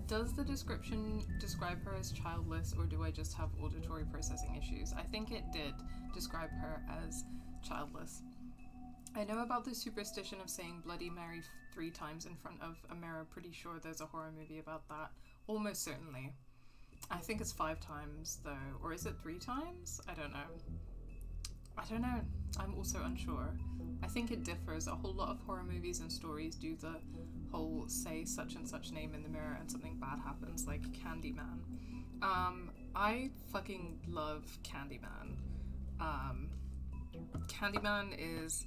Does the description describe her as childless, or do I just have auditory processing issues? I think it did describe her as childless. I know about the superstition of saying Bloody Mary 3 times in front of a mirror. Pretty sure there's a horror movie about that. Almost certainly. I think it's 5 times though, or is it 3 times? I don't know. I'm also unsure. I think it differs. A whole lot of horror movies and stories do the whole say such and such name in the mirror and something bad happens, like Candyman. I fucking love Candyman. Candyman is...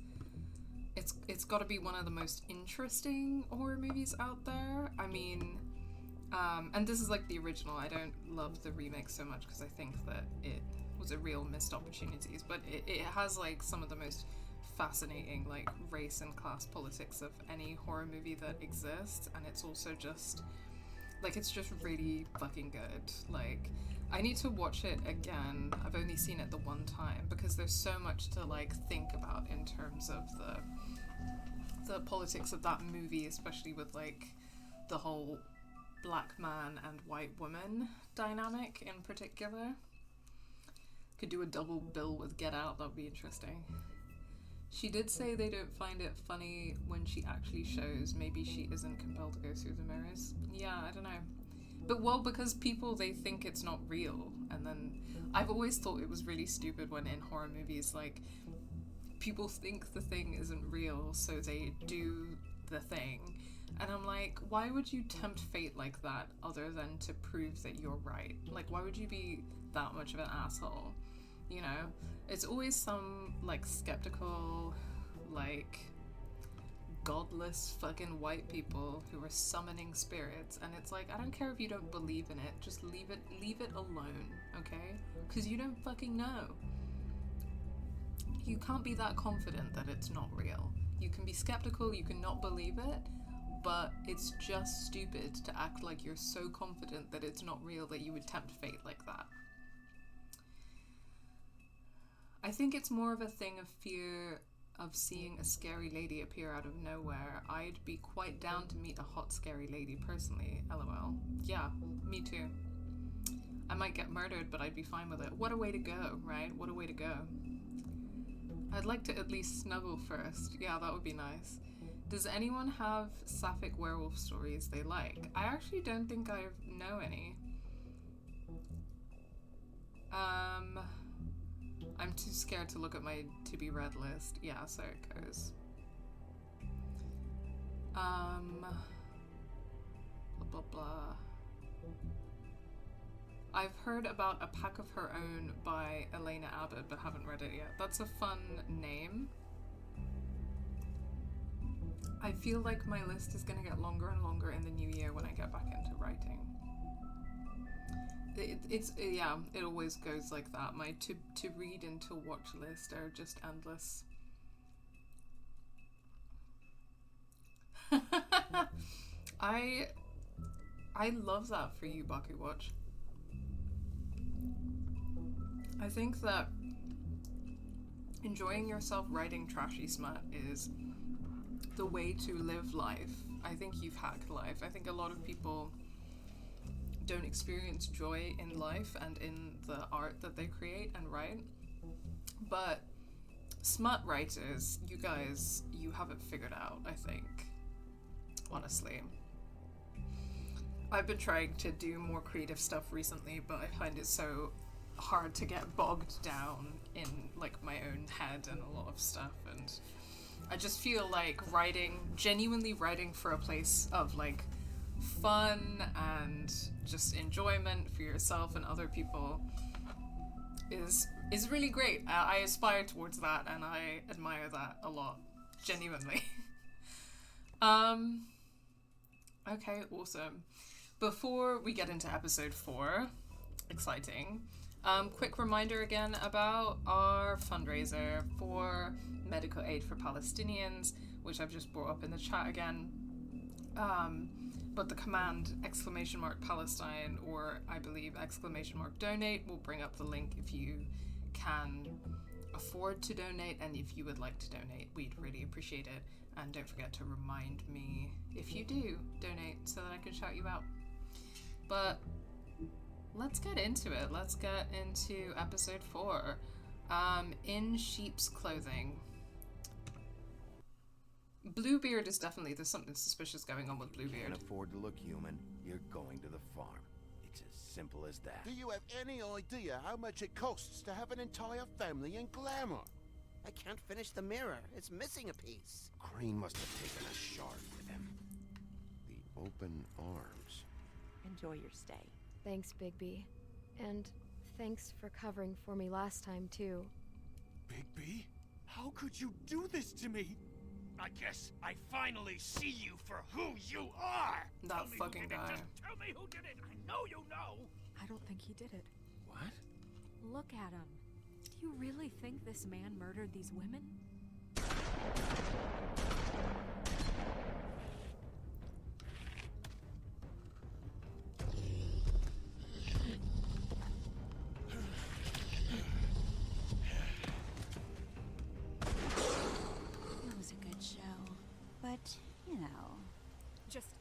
It's got to be one of the most interesting horror movies out there. I mean, and this is like the original. I don't love the remake so much because I think that it was a real missed opportunities, but it has like some of the most fascinating like race and class politics of any horror movie that exists, and it's also just like, it's just really fucking good. Like, I need to watch it again. I've only seen it the one time because there's so much to like think about in terms of the politics of that movie, especially with like the whole black man and white woman dynamic in particular. Could do a double bill with Get Out, that would be interesting. She did say they don't find it funny when she actually shows. Maybe she isn't compelled to go through the mirrors. Yeah, I don't know. But well, because people, they think it's not real. And then I've always thought it was really stupid when in horror movies, like, people think the thing isn't real, so they do the thing. And I'm like, why would you tempt fate like that other than to prove that you're right? Like, why would you be that much of an asshole? You know? It's always some, like, skeptical, like, godless fucking white people who are summoning spirits, and it's like, I don't care if you don't believe in it, just leave it alone, okay? Because you don't fucking know. You can't be that confident that it's not real. You can be skeptical, you can not believe it, but it's just stupid to act like you're so confident that it's not real that you would tempt fate like that. I think it's more of a thing of fear of seeing a scary lady appear out of nowhere. I'd be quite down to meet a hot scary lady personally, lol. Yeah, me too. I might get murdered, but I'd be fine with it. What a way to go, right? What a way to go. I'd like to at least snuggle first. Yeah, that would be nice. Does anyone have sapphic werewolf stories they like? I actually don't think I know any. I'm too scared to look at my to-be-read list. Yeah, so it goes. Blah, blah, blah. I've heard about A Pack of Her Own by Elena Abbott, but haven't read it yet. That's a fun name. I feel like my list is going to get longer and longer in the new year when I get back into writing. It always goes like that. My to read and to watch list are just endless. I love that for you, Baku Watch. I think that enjoying yourself writing trashy smut is the way to live life. I think you've hacked life. I think a lot of people don't experience joy in life and in the art that they create and write. But smut writers, you guys, you have it figured out, I think. Honestly. I've been trying to do more creative stuff recently, but I find it so hard to get bogged down in like my own head and a lot of stuff, and I just feel like genuinely writing for a place of like fun and just enjoyment for yourself and other people is really great. I aspire towards that and I admire that a lot, genuinely. Okay, awesome. Before we get into episode 4, exciting, quick reminder again about our fundraiser for medical aid for Palestinians, which I've just brought up in the chat again. But the command !Palestine, or I believe !donate will bring up the link if you can afford to donate, and if you would like to donate, we'd really appreciate it. And don't forget to remind me if you do donate so that I can shout you out. But let's get into it. Let's get into episode 4. In sheep's clothing. Bluebeard is definitely, there's something suspicious going on with Bluebeard. Can't afford to look human, you're going to the farm. It's as simple as that. Do you have any idea how much it costs to have an entire family in Glamour? I can't finish the mirror. It's missing a piece. Crane must have taken a shard with him. The open arms. Enjoy your stay. Thanks, Bigby. And thanks for covering for me last time, too. Bigby? How could you do this to me? I guess I finally see you for who you are! That fucking guy. Just tell me who did it! I know you know! I don't think he did it. What? Look at him. Do you really think this man murdered these women? It was a good show, but, you know. Just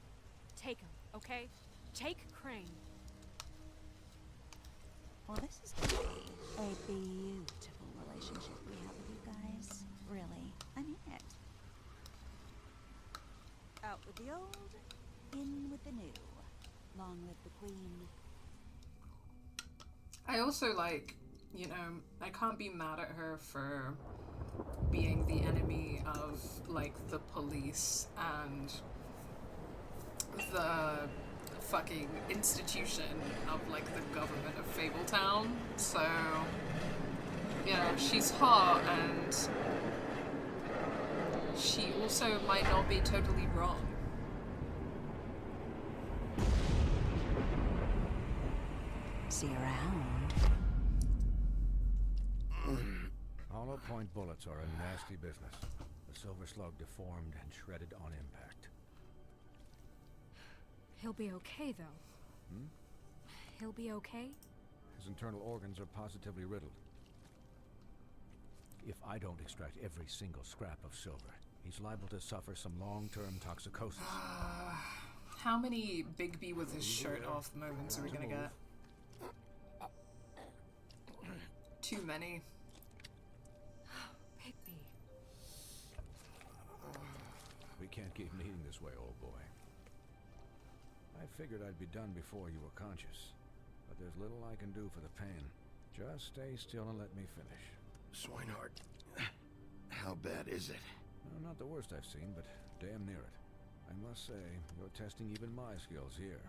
take him, okay? Take Crane. Well, this is gonna be a beautiful relationship we have with you guys. Really, I mean it. Out with the old, in with the new. Long live the queen. I also like, you know, I can't be mad at her for being the enemy of, like, the police and the fucking institution of, like, the government of Fabletown. So, you know, she's hot and she also might not be totally wrong. See you around. Hollow point bullets are a nasty business. The silver slug deformed and shredded on impact. He'll be okay, though. He'll be okay? His internal organs are positively riddled. If I don't extract every single scrap of silver, he's liable to suffer some long-term toxicosis. How many Bigby with his shirt off moments are we gonna get? Too many. Bigby. We can't keep meeting this way, old boy. I figured I'd be done before you were conscious, but there's little I can do for the pain. Just stay still and let me finish. Swinehart, how bad is it? Well, not the worst I've seen, but damn near it. I must say, you're testing even my skills here.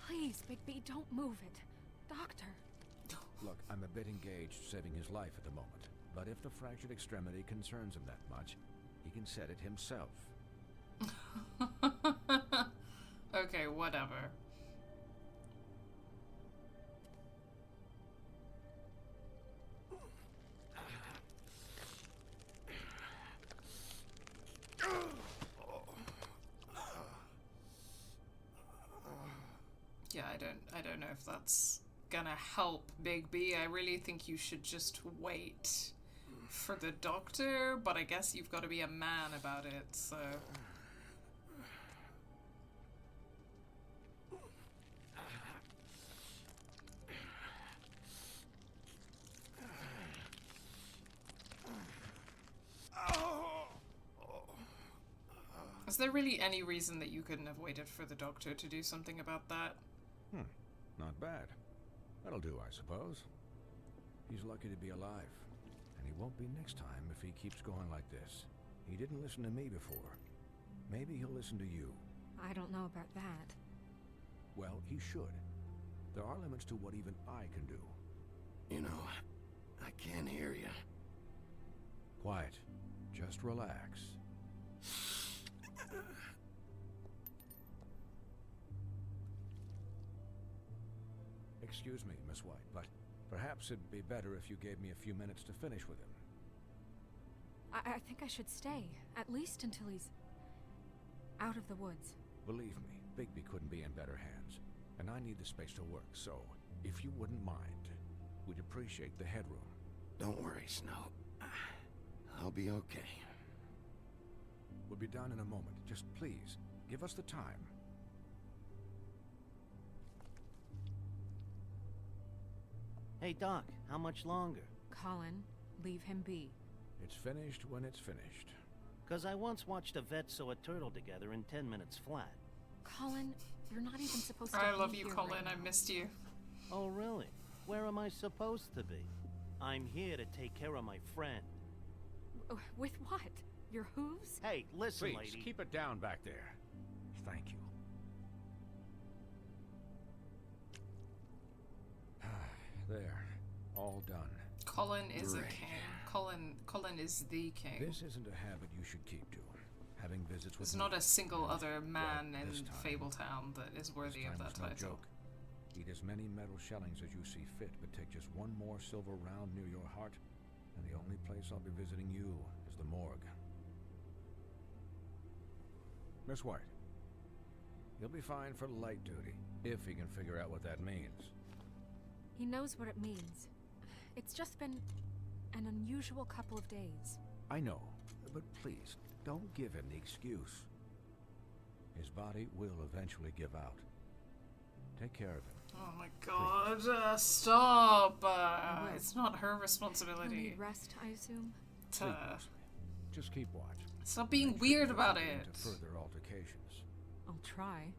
Please, Bigby, don't move it. Doctor. Look, I'm a bit engaged saving his life at the moment, but if the fractured extremity concerns him that much, he can set it himself. Okay, whatever. Yeah, I don't know if that's gonna help Bigby. I really think you should just wait for the doctor, but I guess you've got to be a man about it, so... Is there really any reason that you couldn't have waited for the doctor to do something about that? Not bad. That'll do, I suppose. He's lucky to be alive. And he won't be next time if he keeps going like this. He didn't listen to me before. Maybe he'll listen to you. I don't know about that. Well, he should. There are limits to what even I can do. You know, I can't hear you. Quiet. Just relax. Excuse me, Miss White, but perhaps it'd be better if you gave me a few minutes to finish with him. I think I should stay, at least until he's out of the woods. Believe me, Bigby couldn't be in better hands, and I need the space to work, so if you wouldn't mind, we'd appreciate the headroom. Don't worry, Snow. I'll be okay. We'll be done in a moment. Just please, give us the time. Hey, Doc, how much longer? Colin, leave him be. It's finished when it's finished. 'Cause I once watched a vet sew a turtle together in 10 minutes flat. Colin, you're not even supposed to I be love you, here Colin. right I now. missed you. Oh, really? Where am I supposed to be? I'm here to take care of my friend. With what? Your hooves? Hey, listen, Please, lady. keep it down back there. Thank you. There. All done. Colin is a Great. king. Colin is the king. This isn't a habit you should keep to. Having visits with There's me. not a single other man Well, in this time- Fabletown that is worthy This of time that is no title. joke. Eat as many metal shellings as you see fit, but take just one more silver round near your heart, and the only place I'll be visiting you is the morgue. Miss White, you'll be fine for light duty, if he can figure out what that means. He knows what it means. It's just been an unusual couple of days. I know, but please, don't give him the excuse. His body will eventually give out. Take care of him. Oh my god, stop! will. It's not her He'll responsibility need rest, I assume. Sleep to... mostly. Just keep watch. Stop being Make sure weird you about don't get it! into further altercations. I'll try.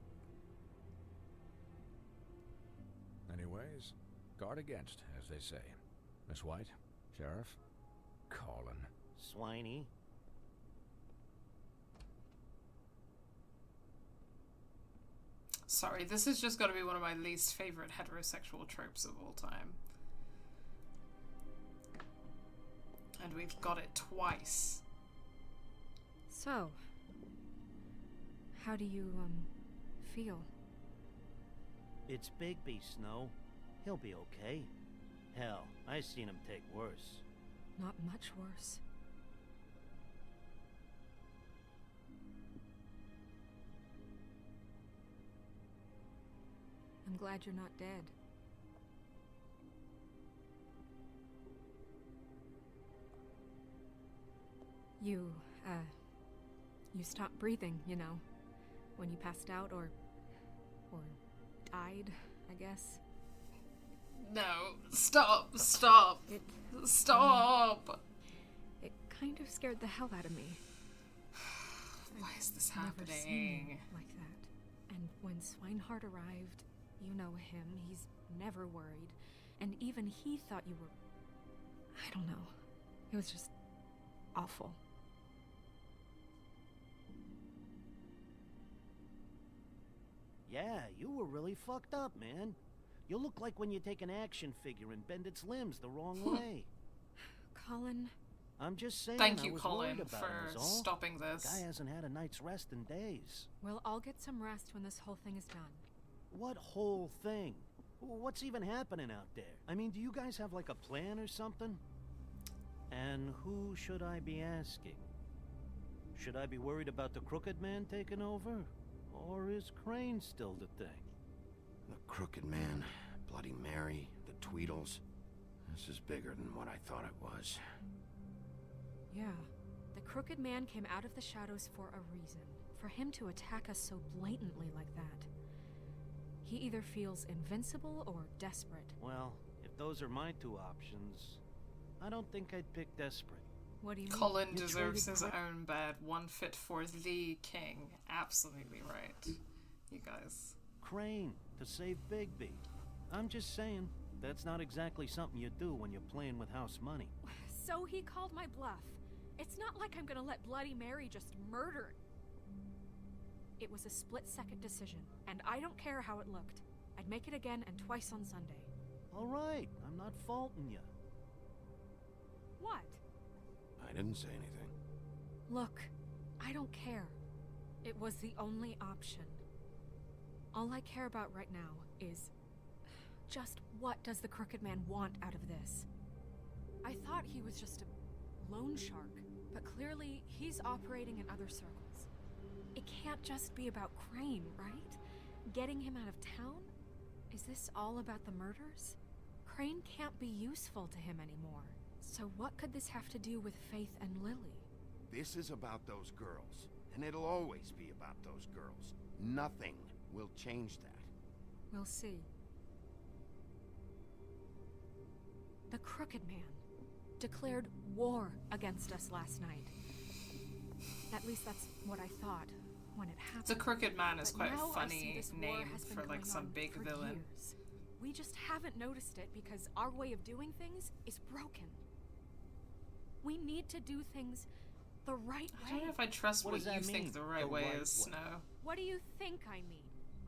Anyways, guard against, as they say. Miss White, Sheriff, Colin. Swiney. Sorry, this has just got to be one of my least favorite heterosexual tropes of all time. And we've got it twice. So, how do you, feel? It's Bigby, Snow. He'll be okay. Hell, I seen him take worse. Not much worse. I'm glad you're not dead. You stopped breathing, you know, when you passed out or died, I guess. No, stop, stop, It stop! It kind of scared the hell out of me. Why is this Never seen happening? you like that. And when Swinehart arrived, you know him, he's never worried. And even he thought you were... I don't know. It was just awful. Yeah, you were really fucked up, man. You look like when you take an action figure and bend its limbs the wrong way. Colin, I'm just saying. Thank I you, was Colin, worried about for him, is all. stopping Guy this. hasn't had a night's rest in days. we'll all get some rest when this whole thing is done. What whole thing? What's even happening out there? I mean, do you guys have like a plan or something? And who should I be asking? Should I be worried about the Crooked Man taking over? Or is Crane still the thing? The Crooked Man, Bloody Mary, the Tweedles. This is bigger than what I thought it was. Yeah. The Crooked Man came out of the shadows for a reason. For him to attack us so blatantly like that. He either feels invincible or desperate. Well, if those are my two options, I don't think I'd pick desperate. What do you mean? Colin You deserves traded his Cro- own bed, one fit for the king. Absolutely right. You guys. Crane, to save Bigby. I'm just saying, that's not exactly something you do when you're playing with house money. So he called my bluff. It's not like I'm gonna let Bloody Mary just murder. It was a split-second decision, and I don't care how it looked. I'd make it again and twice on Sunday. All right, I'm not faulting you. What? I didn't say anything. Look, I don't care. It was the only option. All I care about right now is just what does the Crooked Man want out of this? I thought he was just a loan shark, but clearly he's operating in other circles. It can't just be about Crane, right? Getting him out of town? Is this all about the murders? Crane can't be useful to him anymore. So what could this have to do with Faith and Lily? This is about those girls, and it'll always be about those girls. Nothing will change that. We'll see. The Crooked Man declared war against us last night. At least that's what I thought when it happened. The Crooked Man is But quite a now I see funny this war name has been for like going some on big for villain. years. We just haven't noticed it because our way of doing things is broken. We need to do things the right way. I don't know if I trust What what, does that you mean, think the right the way right is, way? Snow. What do you think I mean?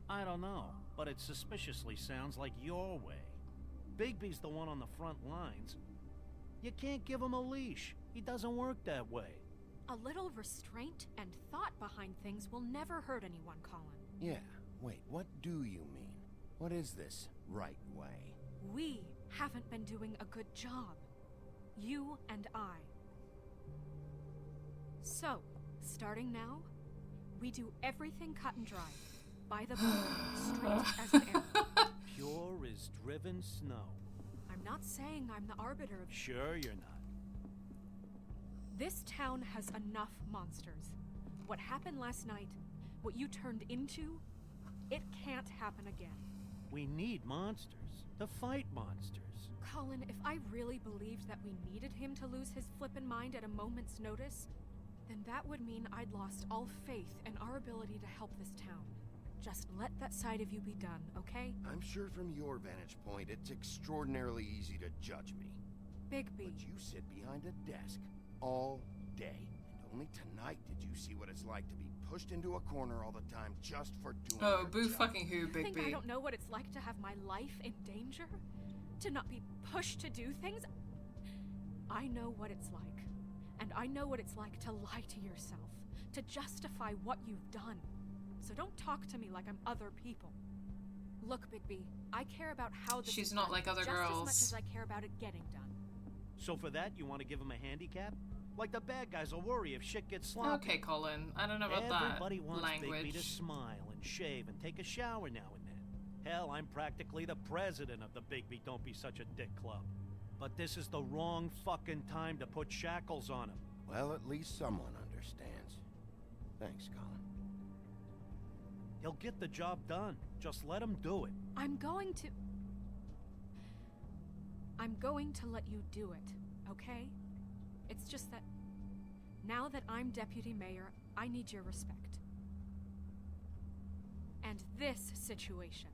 I don't know, but it suspiciously sounds like your way. Bigby's the one on the front lines. You can't give him a leash. He doesn't work that way. A little restraint and thought behind things will never hurt anyone, Colin. Yeah, wait, what do you mean? What is this right way? We haven't been doing a good job. You and I. So, starting now, we do everything cut and dry. By the book, straight as an arrow. Pure as driven snow. I'm not saying I'm the arbiter of... Sure you're not. This town has enough monsters. What happened last night, what you turned into, it can't happen again. We need monsters. To fight monsters. Colin, if I really believed that we needed him to lose his flippin' mind at a moment's notice, then that would mean I'd lost all faith in our ability to help this town. Just let that side of you be done, okay? I'm sure from your vantage point, it's extraordinarily easy to judge me. Bigby. But you sit behind a desk all day. And only tonight did you see what it's like to be pushed into a corner all the time just for doing Oh, your boo job. fucking who, You Big think B. I don't know what it's like to have my life in danger? To not be pushed to do things? I know what it's like. And I know what it's like to lie to yourself. To justify what you've done. So don't talk to me like I'm other people. Look, Bigby, I care about how this She's is not done like other just as much girls. as I care about it getting done. So for that, you want to give him a handicap? Like the bad guys will worry if shit gets sloppy. Okay, Colin. I don't know about Everybody that wants language. Bigby to smile and shave and take a shower now and then. Hell, I'm practically the president of the Bigby Don't Be Such a Dick Club. But this is the wrong fucking time to put shackles on him. Well, at least someone understands. Thanks, Colin. He'll get the job done. Just let him do it. I'm going to let you do it, okay? It's just that now that I'm deputy mayor, I need your respect. And this situation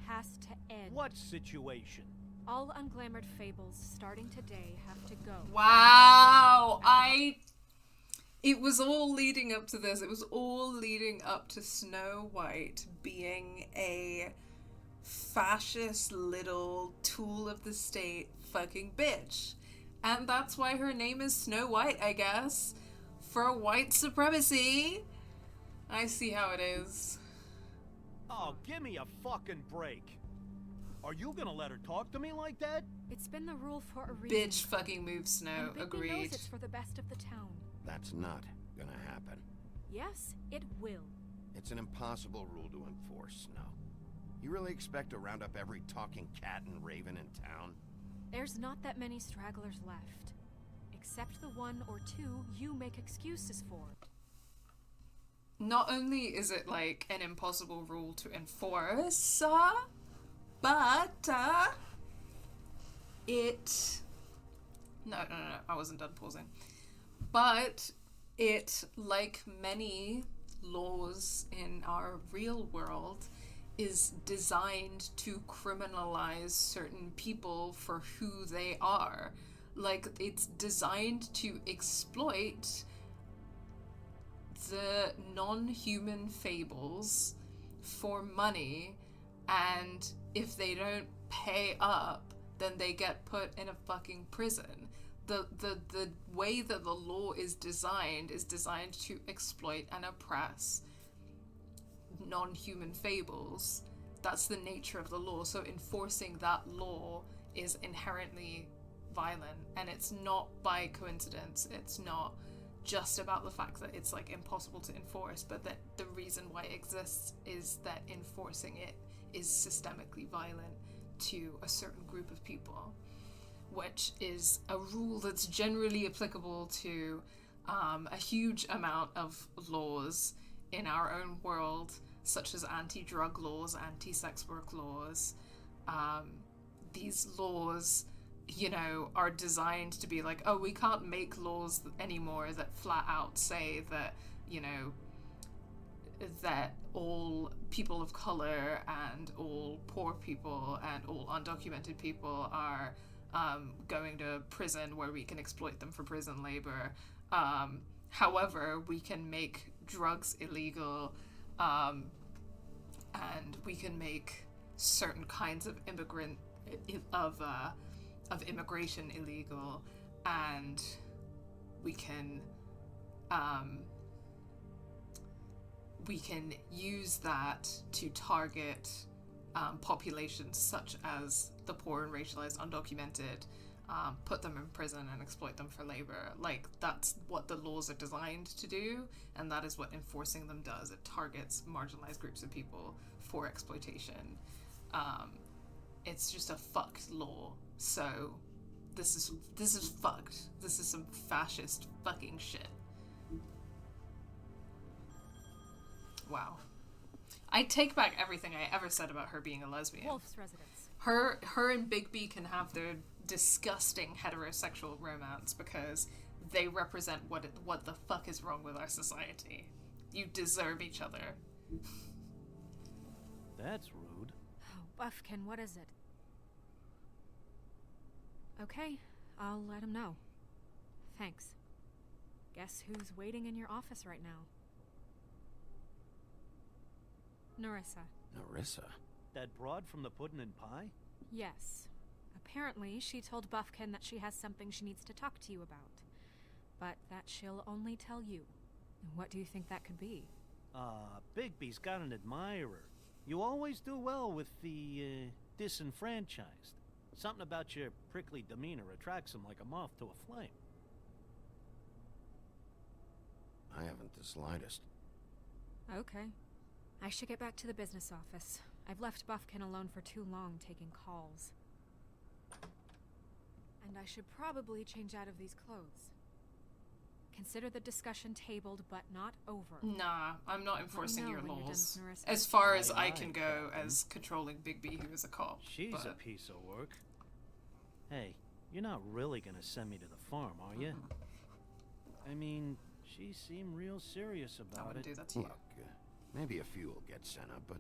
has to end. What situation? All unglamored fables starting today have to go. Wow, it was all leading up to this. It was all leading up to Snow White being a fascist little tool of the state fucking bitch. And that's why her name is Snow White, I guess. For white supremacy. I see how it is. Oh, give me a fucking break. Are you gonna let her talk to me like that? It's been the rule for a reason. Bitch fucking move, Snow. And Bigby Agreed. knows it's for the best of the town. That's not gonna happen. Yes, it will. It's an impossible rule to enforce, Snow. You really expect to round up every talking cat and raven in town? There's not that many stragglers left. Except the one or two you make excuses for. Not only is it like an impossible rule to enforce, but it... No, I wasn't done pausing. But it, like many laws in our real world, is designed to criminalize certain people for who they are. Like, it's designed to exploit the non-human fables for money, and if they don't pay up, then they get put in a fucking prison. The way that the law is designed to exploit and oppress non-human fables. That's the nature of the law. So enforcing that law is inherently violent, and it's not by coincidence. It's not just about the fact that it's like impossible to enforce, but that the reason why it exists is that enforcing it is systemically violent to a certain group of people, which is a rule that's generally applicable to a huge amount of laws in our own world, such as anti-drug laws, anti-sex work laws. These laws you know, are designed to be like, oh, we can't make laws anymore that flat out say that, you know, that all people of color and all poor people and all undocumented people are going to prison where we can exploit them for prison labor. However, we can make drugs illegal, and we can make certain kinds of immigration illegal, and we can use that to target populations such as the poor and racialized undocumented, put them in prison and exploit them for labor. Like, that's what the laws are designed to do, and that is what enforcing them does. It targets marginalized groups of people for exploitation. It's just a fucked law. So this is fucked. This is some fascist fucking shit. Wow. I take back everything I ever said about her being a lesbian. Wolf's residence. Her and Big B can have their disgusting heterosexual romance because they represent what the fuck is wrong with our society. You deserve each other. That's rude. Oh, Buffkin, what is it? Okay, I'll let him know. Thanks. Guess who's waiting in your office right now? Narissa. Narissa? That broad from the Puddin' and Pie? Yes. Apparently, she told Buffkin that she has something she needs to talk to you about. But that she'll only tell you. What do you think that could be? Bigby's got an admirer. You always do well with the, disenfranchised. Something about your prickly demeanor attracts him like a moth to a flame. I haven't the slightest. Okay. I should get back to the business office. I've left Buffkin alone for too long taking calls. And I should probably change out of these clothes. Consider the discussion tabled, but not over. Nah, I'm not enforcing your when you're done, laws. Narissa. As far as I Aye, can aye, go Captain. as controlling Big B, who is a cop. She's a piece of work. Hey, you're not really gonna send me to the farm, are you? I mean, she seemed real serious I about wouldn't it. do that to you. Look, maybe a few will get sent up, but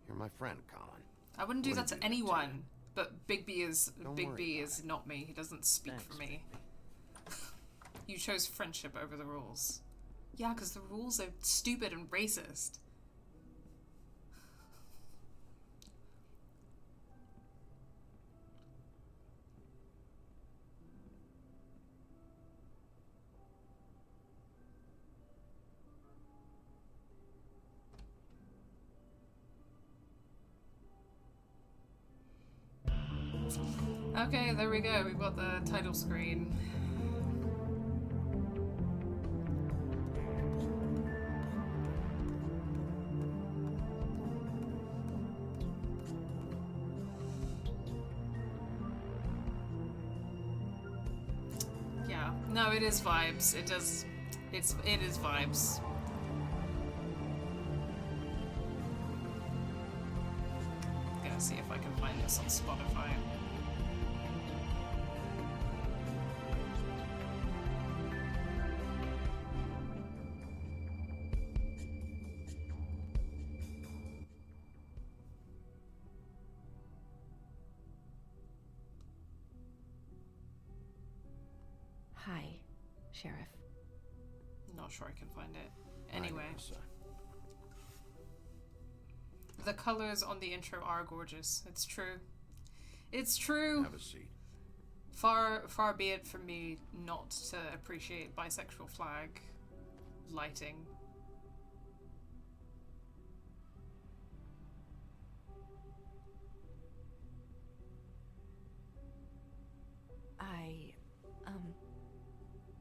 you're my friend, Colin. I wouldn't do that Wouldn't to do that to anyone. you. But Big B is Don't Big worry B about is it. not me. He doesn't speak Thanks, for me. Bigby. You chose friendship over the rules. Yeah, because the rules are stupid and racist. Okay, there we go. We've got the title screen. Yeah. No, it is vibes. It does. It is vibes. Gonna see if I can find this on Spotify. Hi, Sheriff. Not sure I can find it. Hi, Anyway, Narissa. the colors on the intro are gorgeous. It's true. It's true. Have a seat. Far be it from me not to appreciate bisexual flag lighting.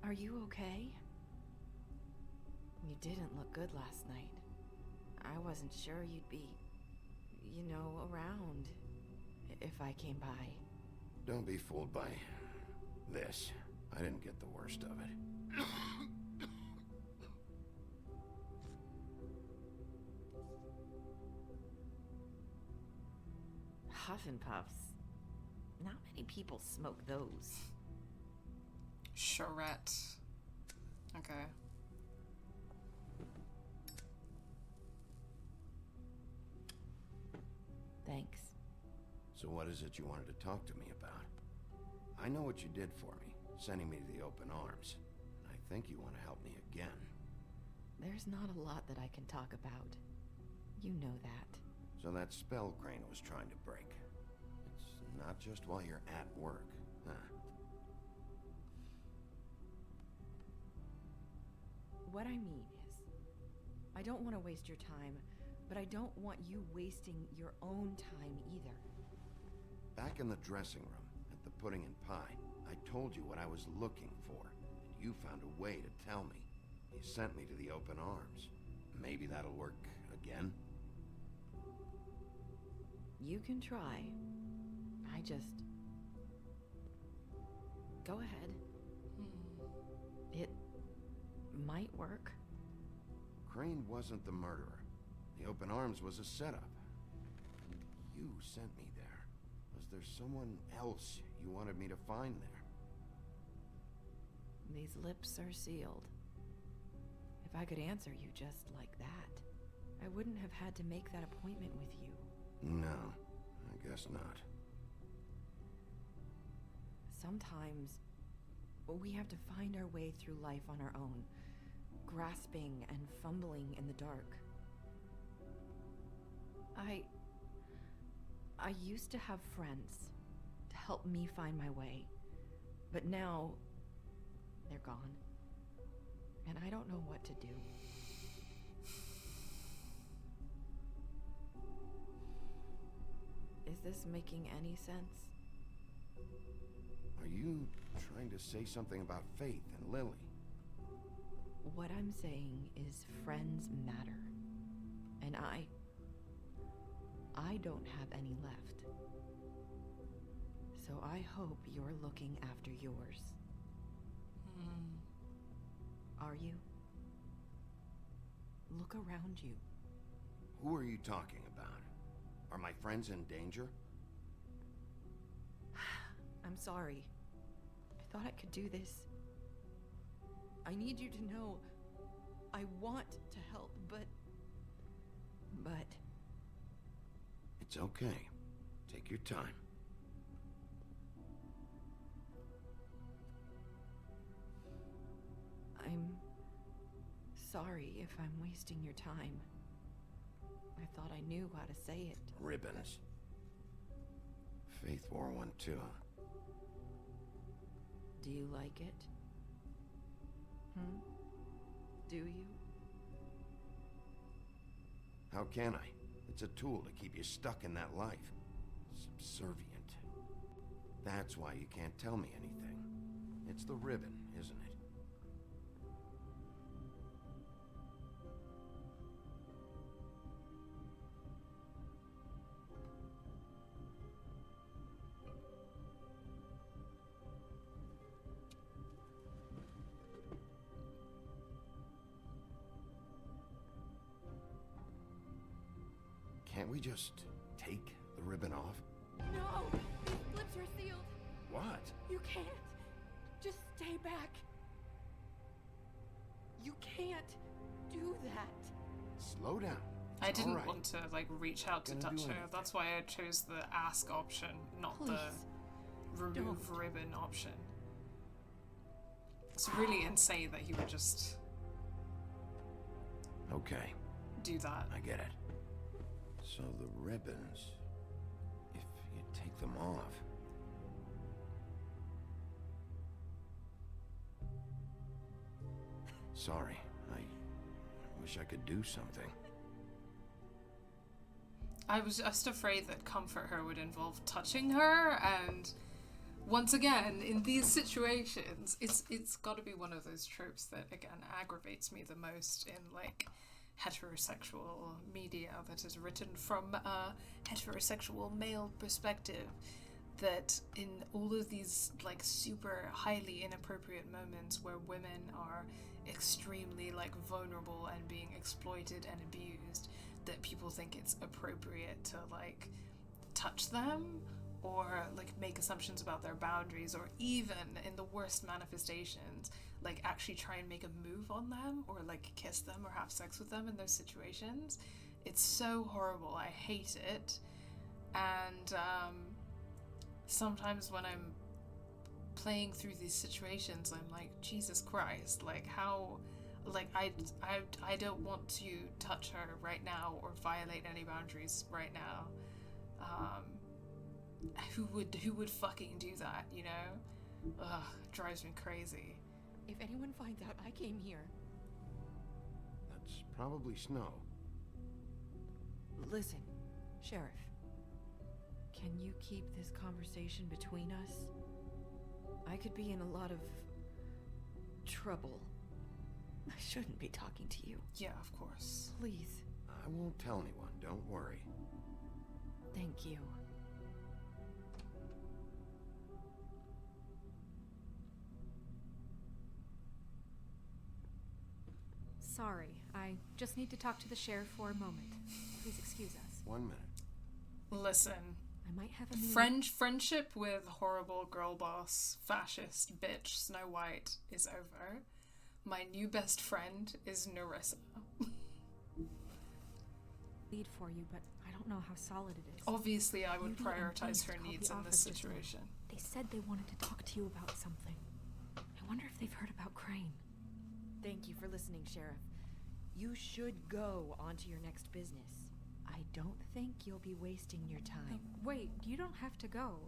Are you okay? You didn't look good last night. I wasn't sure you'd be, around if I came by. Don't be fooled by this. I didn't get the worst of it. Huff and puffs. Not many people smoke those. Charette. Okay. Thanks. So what is it you wanted to talk to me about? I know what you did for me, sending me to the open arms. And I think you want to help me again. There's not a lot that I can talk about. You know that. So that spell Crane was trying to break. It's not just while you're at work, huh? What I mean is, I don't want to waste your time, but I don't want you wasting your own time either. Back in the dressing room, at the pudding and pie, I told you what I was looking for, and you found a way to tell me. You sent me to the open arms. Maybe that'll work again? You can try. I just... Go ahead. It might work. Crane wasn't the murderer. The open arms was a setup. You sent me there. Was there someone else you wanted me to find there? These lips are sealed. If I could answer you just like that, I wouldn't have had to make that appointment with you. No, I guess not. Sometimes, we have to find our way through life on our own, grasping and fumbling in the dark. I used to have friends to help me find my way, but now they're gone, and I don't know what to do. Is this making any sense? Are you trying to say something about Faith and Lily? What I'm saying is friends matter, and I don't have any left. So I hope you're looking after yours. Are you? Look around you. Who are you talking about? Are my friends in danger? I'm sorry. I thought I could do this. I need you to know I want to help, but... It's okay. Take your time. I'm sorry if I'm wasting your time. I thought I knew how to say it. Ribbons. Faith wore one too. Do you like it? Do you? How can I? It's a tool to keep you stuck in that life. Subservient. That's why you can't tell me anything. It's the ribbon, isn't it? Can't we just take the ribbon off? No! These lips are sealed! What? You can't! Just stay back! You can't do that! Slow down. I It's didn't all right. want to like reach out to Gonna touch do her. anything. That's why I chose the ask option, not the Please, remove ribbon option. It's really insane that he would just Okay, do that. I get it. So the ribbons, if you take them off... Sorry, I wish I could do something. I was just afraid that comfort her would involve touching her, and once again, in these situations, it's got to be one of those tropes that again aggravates me the most in like heterosexual media that is written from a heterosexual male perspective, that in all of these like super highly inappropriate moments where women are extremely like vulnerable and being exploited and abused, that people think it's appropriate to like touch them or like make assumptions about their boundaries, or even in the worst manifestations, like actually try and make a move on them, or like kiss them or have sex with them in those situations. It's so horrible. I hate it. And sometimes when I'm playing through these situations, I'm like, Jesus Christ, like how, like I don't want to touch her right now or violate any boundaries right now. Who would fucking do that, you know? Ugh, it drives me crazy. If anyone finds out I came here... That's probably Snow. Listen, Sheriff. Can you keep this conversation between us? I could be in a lot of... trouble. I shouldn't be talking to you. Yeah, of course. Please. I won't tell anyone, don't worry. Thank you. Sorry, I just need to talk to the sheriff for a moment. Please excuse us. 1 minute. Listen, I might have a new... friendship with horrible girl boss, fascist bitch Snow White is over. My new best friend is Nerissa. lead for you, but I don't know how solid it is. Obviously, I would Beauty and prioritize Beast her called needs the in this office situation. They said they wanted to talk to you about something. I wonder if they've heard about Crane. Thank you for listening, Sheriff. You should go on to your next business. I don't think you'll be wasting your time. Wait, you don't have to go.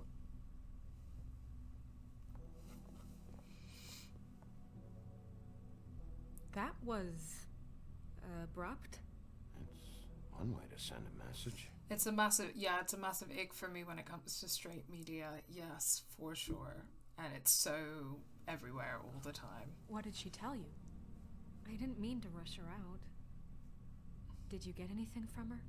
That was... abrupt? It's one way to send a message. It's a massive ick for me when it comes to straight media. Yes, for sure. And it's so everywhere all the time. What did she tell you? I didn't mean to rush her out. Did you get anything from her?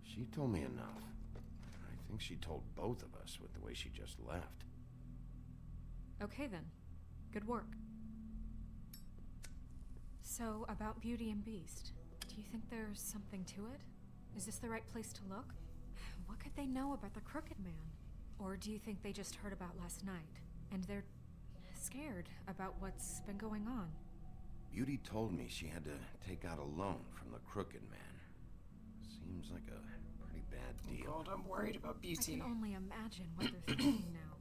She told me enough. I think she told both of us with the way she just left. Okay then. Good work. So, about Beauty and Beast, do you think there's something to it? Is this the right place to look? What could they know about the Crooked Man? Or do you think they just heard about last night, and they're scared about what's been going on? Beauty told me she had to take out a loan from the Crooked Man. Seems like a pretty bad deal. Oh God, I'm worried about Beauty. I can only imagine what they're thinking now.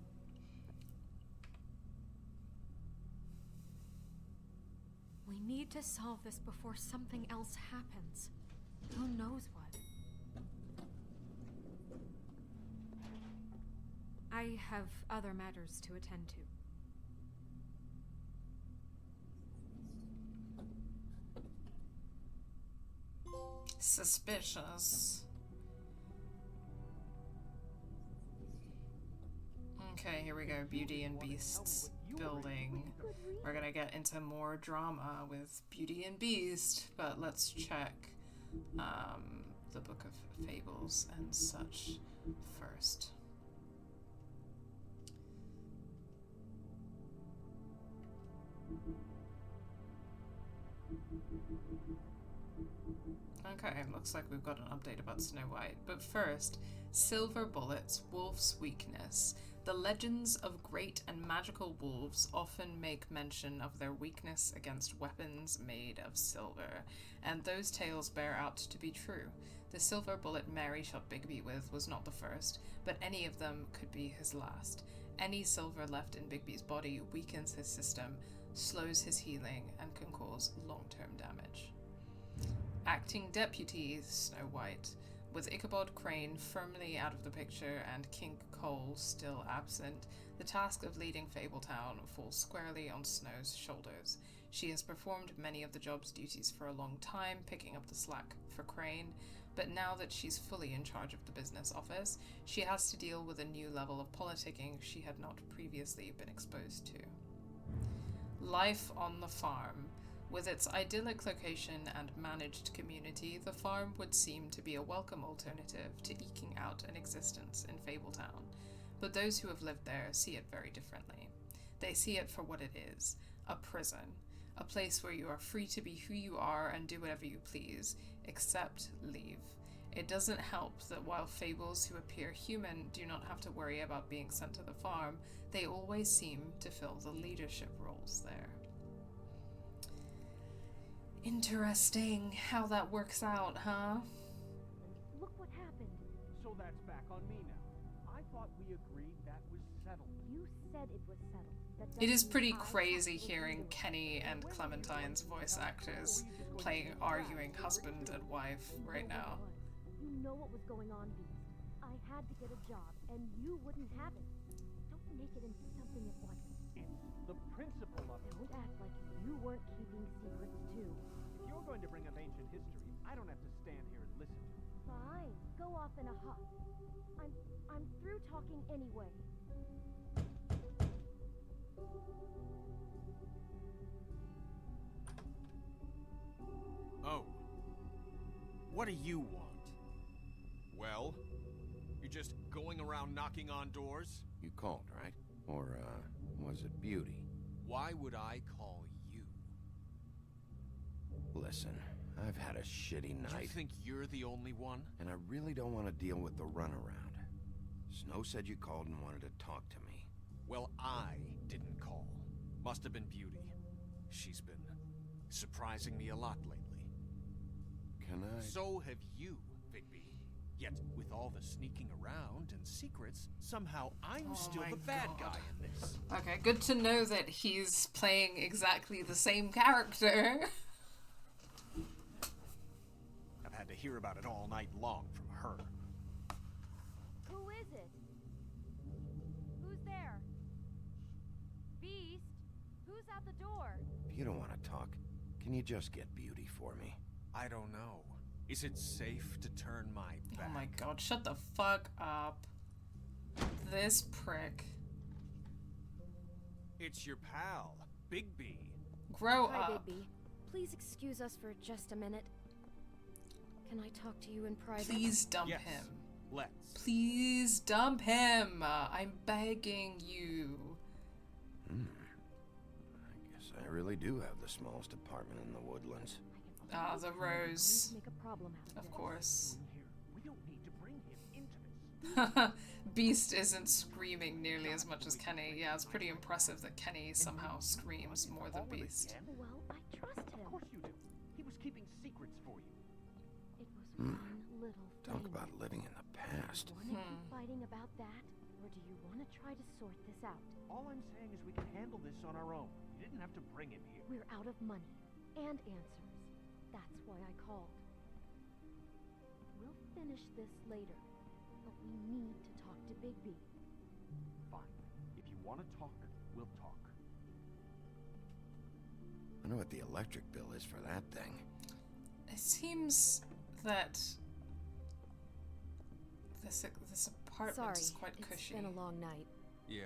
We need to solve this before something else happens. Who knows what? I have other matters to attend to. Suspicious. Okay, here we go. Beauty and Beast's building. We're gonna get into more drama with Beauty and Beast, but let's check the Book of Fables and such first. Okay, looks like we've got an update about Snow White. But first, Silver Bullets, Wolf's Weakness. The legends of great and magical wolves often make mention of their weakness against weapons made of silver, and those tales bear out to be true. The silver bullet Mary shot Bigby with was not the first, but any of them could be his last. Any silver left in Bigby's body weakens his system, slows his healing, and can cause long-term damage. Acting Deputy Snow White. With Ichabod Crane firmly out of the picture and King Cole still absent, the task of leading Fabletown falls squarely on Snow's shoulders. She has performed many of the job's duties for a long time, picking up the slack for Crane, but now that she's fully in charge of the business office, she has to deal with a new level of politicking she had not previously been exposed to. Life on the farm. With its idyllic location and managed community, the farm would seem to be a welcome alternative to eking out an existence in Fabletown. But those who have lived there see it very differently. They see it for what it is, a prison, a place where you are free to be who you are and do whatever you please, except leave. It doesn't help that while Fables who appear human do not have to worry about being sent to the farm, they always seem to fill the leadership roles there. Interesting how that works out, huh? Look what happened. So that's back on me now. I thought we agreed that was settled. You said it was settled. That It is doesn't pretty mean I crazy have to hearing agree. Kenny and Clementine's voice actors playing arguing husband and wife right now. You know what was going on, Beast. I had to get a job, and you wouldn't have it. Don't make it into something it wasn't. It's the principle of it. Don't act like you weren't keeping secrets too. If you're going to bring up ancient history, I don't have to stand here and listen to it. Fine, go off in a huff. I'm through talking anyway. Oh. What do you want? Well, you're just going around knocking on doors? You called, right? Or, was it Beauty? Why would I call you? Listen, I've had a shitty night. You think you're the only one? And I really don't want to deal with the runaround. Snow said you called and wanted to talk to me. Well, I didn't call. Must have been Beauty. She's been surprising me a lot lately. Can I? So have you, Bigby. Yet, with all the sneaking around and secrets, somehow I'm still the bad guy in this. Okay, good to know that he's playing exactly the same character. I've had to hear about it all night long from her. Who is it? Who's there? Beast? Who's out the door? If you don't want to talk, can you just get Beauty for me? I don't know. Is it safe to turn my back? Oh my god, shut the fuck up. This prick. It's your pal, Bigby. Grow Hi, up. Bigby. Please excuse us for just a minute. Can I talk to you in private? Please dump Yes. him. Let's. Please dump him. I'm begging you. I guess I really do have the smallest apartment in the woodlands. Ah, the rose. Make a problem out of Of this. course. We don't need to bring him into this. Beast isn't screaming nearly as much as Kenny. Yeah, it's pretty impressive that Kenny somehow screams more than Beast. Well, I trust him. Of course you do. He was keeping secrets for you. It was one little thing. Talk about living in the past. Want to keep fighting about that, or do you want to try to sort this out? All I'm saying is we can handle this on our own. You didn't have to bring him here. We're out of money and answers. That's why I called. We'll finish this later, but we need to talk to Bigby. Fine. If you want to talk, we'll talk. I know what the electric bill is for that thing. It seems that this apartment is quite cushy. It's been a long night. Yeah,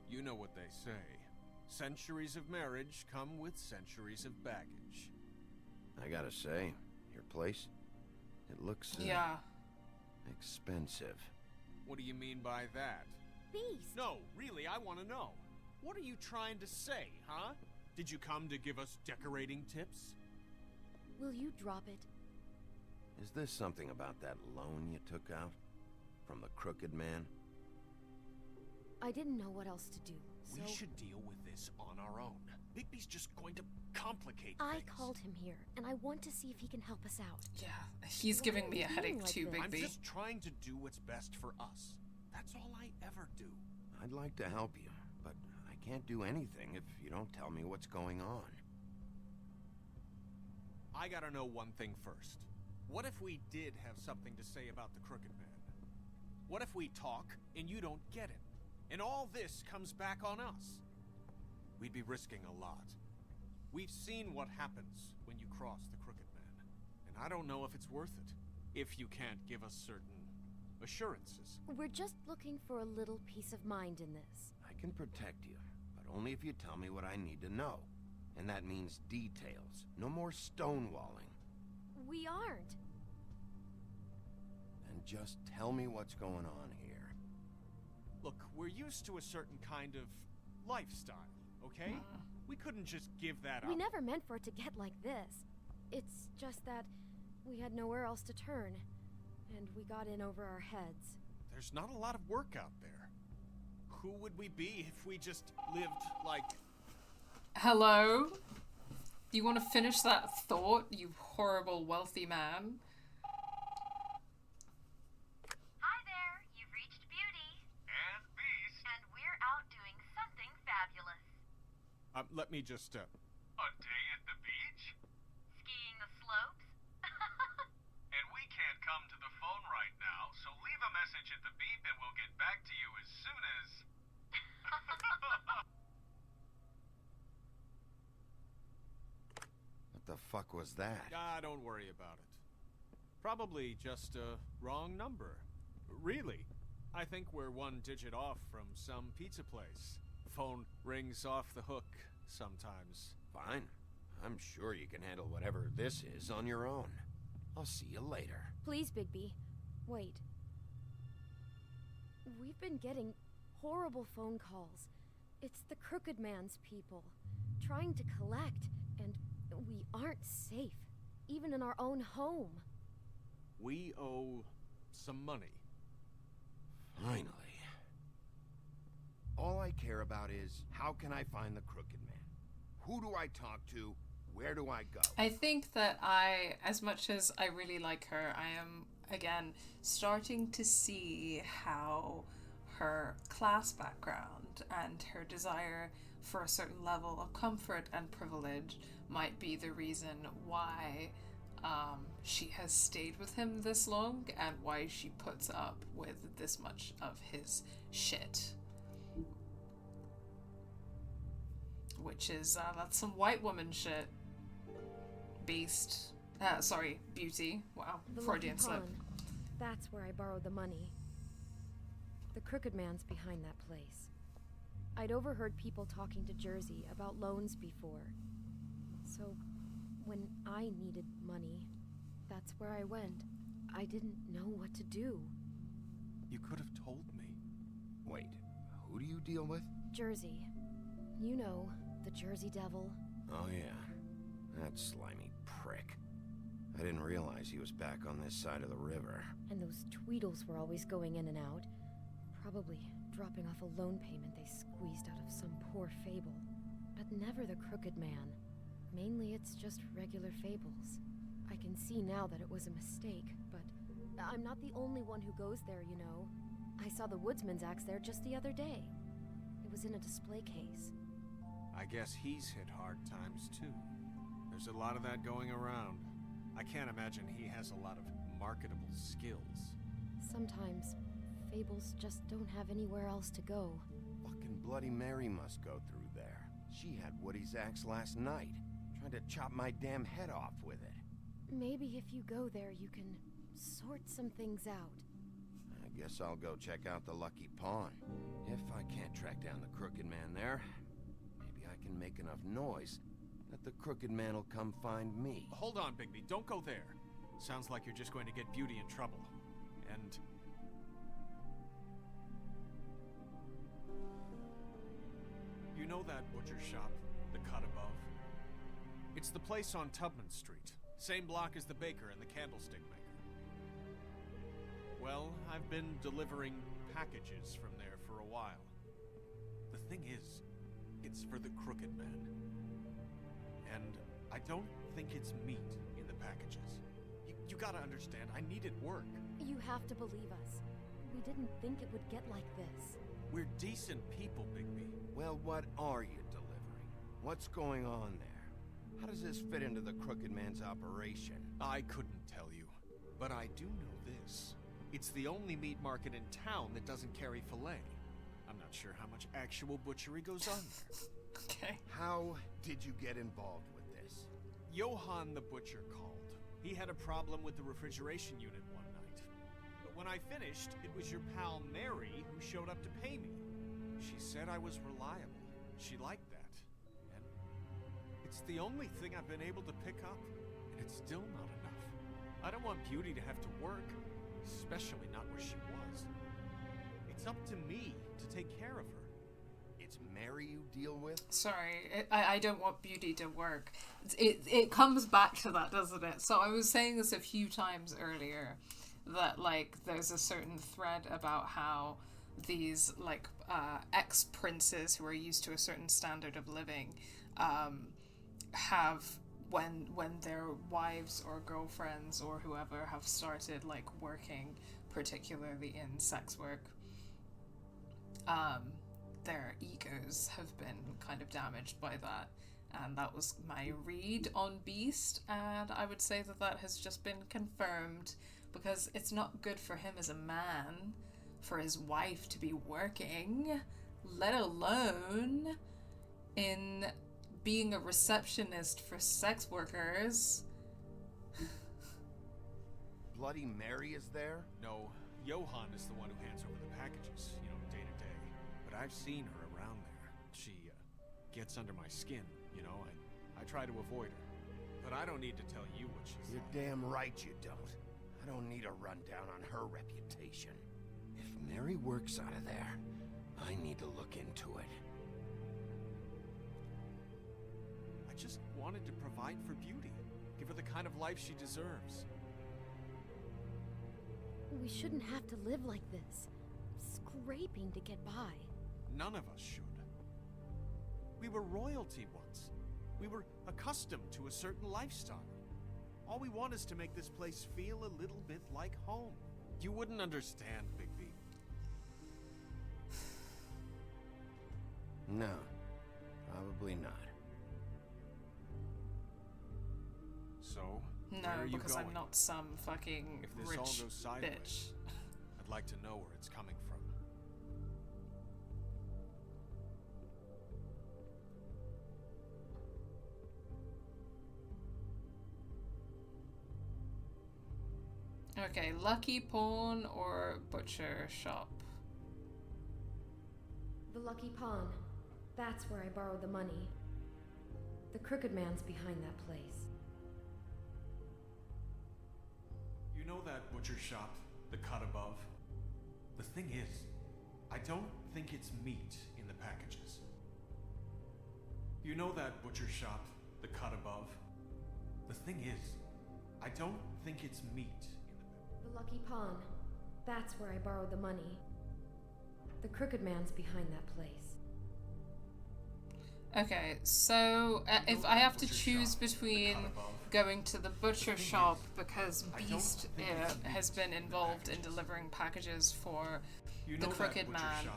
you know what they say. Centuries of marriage come with centuries of baggage. I gotta say, your place, it looks, Yeah. expensive. What do you mean by that? Beast! No, really, I want to know. What are you trying to say, huh? Did you come to give us decorating tips? Will you drop it? Is this something about that loan you took out? From the crooked man? I didn't know what else to do, so... We should deal with this on our own. Bigby's just going to complicate I things. called him here, and I want to see if he can help us out. Yeah, he's giving me a headache too, like this? I'm Bigby. just trying to do what's best for us. That's all I ever do. I'd like to help you, but I can't do anything if you don't tell me what's going on. I gotta know one thing first. What if we did have something to say about the Crooked Man? What if we talk and you don't get it? And all this comes back on us? We'd be risking a lot. We've seen what happens when you cross the Crooked Man. And I don't know if it's worth it. If you can't give us certain assurances. We're just looking for a little peace of mind in this. I can protect you, but only if you tell me what I need to know. And that means details. No more stonewalling. We aren't. And just tell me what's going on here. Look, we're used to a certain kind of lifestyle, okay? We couldn't just give that up. We never meant for it to get like this. It's just that we had nowhere else to turn. and we got in over our heads. There's not a lot of work out there. Who would we be if we just lived like... Hello? You want to finish that thought, you horrible wealthy man? Hi there, you've reached Beauty. And Beast. And we're out doing something fabulous. Let me just, A day at the beach? Skiing the slopes? And we can't come to the phone right now, so leave a message at the beep and we'll get back to you as soon as... What the fuck was that? don't worry about it. Probably just a wrong number. Really, I think we're one digit off from some pizza place. Phone rings off the hook sometimes. Fine. I'm sure you can handle whatever this is on your own. I'll see you later. Please, Bigby. Wait. We've been getting horrible phone calls. It's the Crooked Man's people, trying to collect, and we aren't safe, even in our own home. We owe some money. Finally. All I care about is, how can I find the Crooked Man? Who do I talk to? Where do I go? I think that as much as I really like her, I am, again, starting to see how her class background and her desire for a certain level of comfort and privilege might be the reason why she has stayed with him this long and why she puts up with this much of his shit. Which is, that's some white woman shit. Beast. Sorry, Beauty. Wow, The Freudian Lucky slip. Pawn. That's where I borrowed the money. The Crooked Man's behind that place. I'd overheard people talking to Jersey about loans before. So, when I needed money, that's where I went. I didn't know what to do. You could have told me. Wait, who do you deal with? Jersey. You know, the Jersey Devil. Oh yeah, that slimy prick. I didn't realize he was back on this side of the river. And those Tweedles were always going in and out. Probably dropping off a loan payment they squeezed out of some poor Fable. But never the Crooked Man. Mainly it's just regular Fables. I can see now that it was a mistake, but I'm not the only one who goes there, you know. I saw the Woodsman's axe there just the other day. It was in a display case. I guess he's hit hard times too. There's a lot of that going around. I can't imagine he has a lot of marketable skills. Sometimes Fables just don't have anywhere else to go. Fucking Bloody Mary must go through there. She had Woody's axe last night, trying to chop my damn head off with it. Maybe if you go there, you can sort some things out. I guess I'll go check out the Lucky Pawn. If I can't track down the Crooked Man there, maybe I can make enough noise that the Crooked Man will come find me. Hold on, Bigby. Don't go there. Sounds like you're just going to get Beauty in trouble. And... you know that butcher shop, the cut above? It's the place on Tubman Street. Same block as the baker and the candlestick maker. Well, I've been delivering packages from there for a while. The thing is, it's for the Crooked Man. And I don't think it's meat in the packages. You gotta understand, I needed work. You have to believe us. We didn't think it would get like this. We're decent people, Bigby. Well, what are you delivering? What's going on there? How does this fit into the Crooked Man's operation? I couldn't tell you, but I do know this. It's the only meat market in town that doesn't carry filet. I'm not sure how much actual butchery goes on there. Okay. How did you get involved with this? Johann the butcher called. He had a problem with the refrigeration unit one night. But when I finished, it was your pal Mary who showed up to pay me. She said I was reliable. She liked that. And it's the only thing I've been able to pick up, and it's still not enough. I don't want Beauty to have to work, especially not where she was. It's up to me to take care of her. It's Mary you deal with? Sorry, I don't want Beauty to work. It comes back to that, doesn't it? So I was saying this a few times earlier. that, like, there's a certain thread about how these, like, ex-princes who are used to a certain standard of living have, when their wives or girlfriends or whoever have started, like, working particularly in sex work, their egos have been kind of damaged by that. And that was my read on Beast, and I would say that that has just been confirmed, because it's not good for him as a man for his wife to be working, let alone in being a receptionist for sex workers. Bloody Mary is there? No, Johann is the one who hands over the packages, you know, day to day. But I've seen her around there. She gets under my skin, you know. I try to avoid her. But I don't need to tell you what she's You're like. damn right you don't. I don't need a rundown on her reputation. If Mary works out of there, I need to look into it. I just wanted to provide for Beauty. Give her the kind of life she deserves. We shouldn't have to live like this, scraping to get by. None of us should. We were royalty once. We were accustomed to a certain lifestyle. All we want is to make this place feel a little bit like home. You wouldn't understand, Bigby. No, probably not. So, No, where are you because going? I'm not some fucking If this rich all goes sideways, bitch. I'd like to know where it's coming from. Okay, Lucky Pawn or Butcher Shop? The Lucky Pawn. That's where I borrowed the money. The Crooked Man's behind that place. You know that butcher shop, the cut above? The thing is, I don't think it's meat in the packages. You know that butcher shop, the cut above? The thing is, I don't think it's meat in the... The Lucky Pawn. That's where I borrowed the money. The Crooked Man's behind that place. Okay, so if I have to choose between going to the butcher shop because Beast has been involved in delivering packages for the Crooked Man,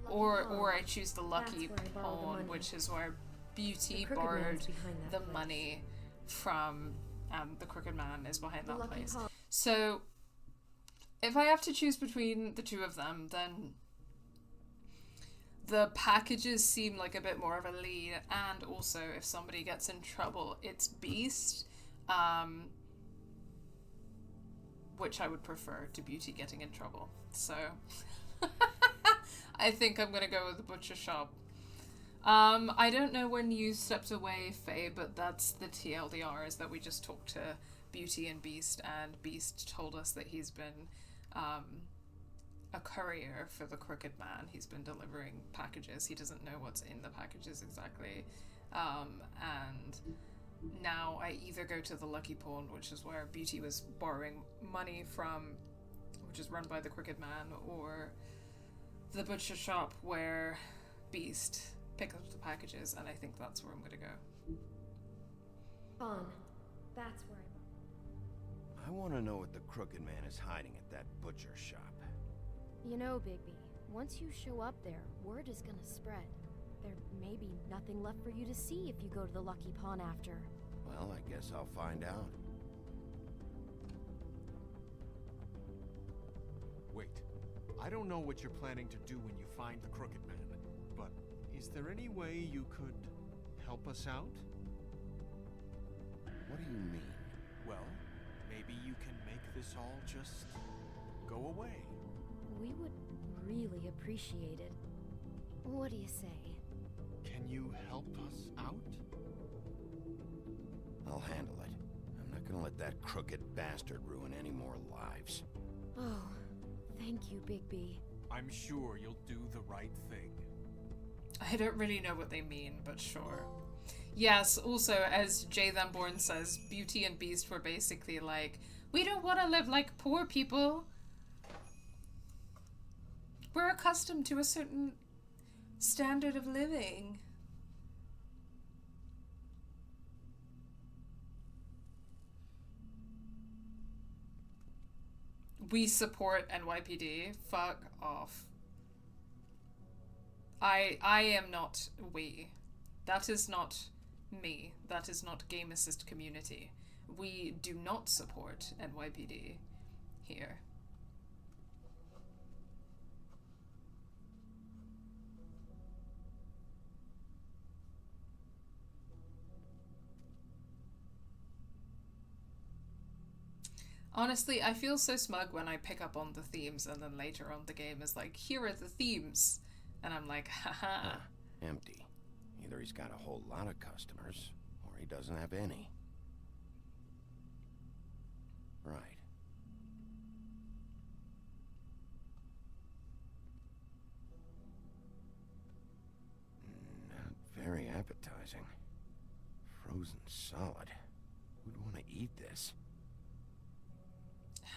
or I choose the Lucky Pawn, which is where Beauty borrowed the money from the Crooked Man is behind that place. So if I have to choose between the two of them, then the packages seem like a bit more of a lead, and also if somebody gets in trouble, it's Beast, which I would prefer to Beauty getting in trouble. So I think I'm gonna go with the butcher shop. I don't know when you stepped away, Faye, but that's the TLDR, is that we just talked to Beauty and Beast, and Beast told us that he's been a courier for the Crooked Man. He's been delivering packages. He doesn't know what's in the packages exactly. And now I either go to the Lucky Pawn, which is where Beauty was borrowing money from, which is run by the Crooked Man, or the butcher shop where Beast picks up the packages, and I think that's where I'm gonna go. Pawn. That's where I want to know what the Crooked Man is hiding at that butcher shop. You know, Bigby, once you show up there, word is gonna spread. There may be nothing left for you to see if you go to the Lucky Pawn after. Well, I guess I'll find out. Wait, I don't know what you're planning to do when you find the Crooked Man, but is there any way you could help us out? What do you mean? Well, maybe you can make this all just go away. We would really appreciate it. What do you say? Can you help us out? I'll handle it. I'm not gonna let that crooked bastard ruin any more lives. Oh, thank you, Bigby. I'm sure you'll do the right thing. I don't really know what they mean, but sure. Yes, also, as Jay Themborn says, Beauty and Beast were basically like We don't want to live like poor people. We're accustomed to a certain standard of living. We support NYPD. Fuck off. I am not we. That is not me. That is not game assist community. We do not support NYPD here. Honestly, I feel so smug when I pick up on the themes and then later on the game is like, here are the themes. And I'm like, haha. Empty. Either he's got a whole lot of customers, or he doesn't have any. Right. Not very appetizing. Frozen solid. Who'd want to eat this?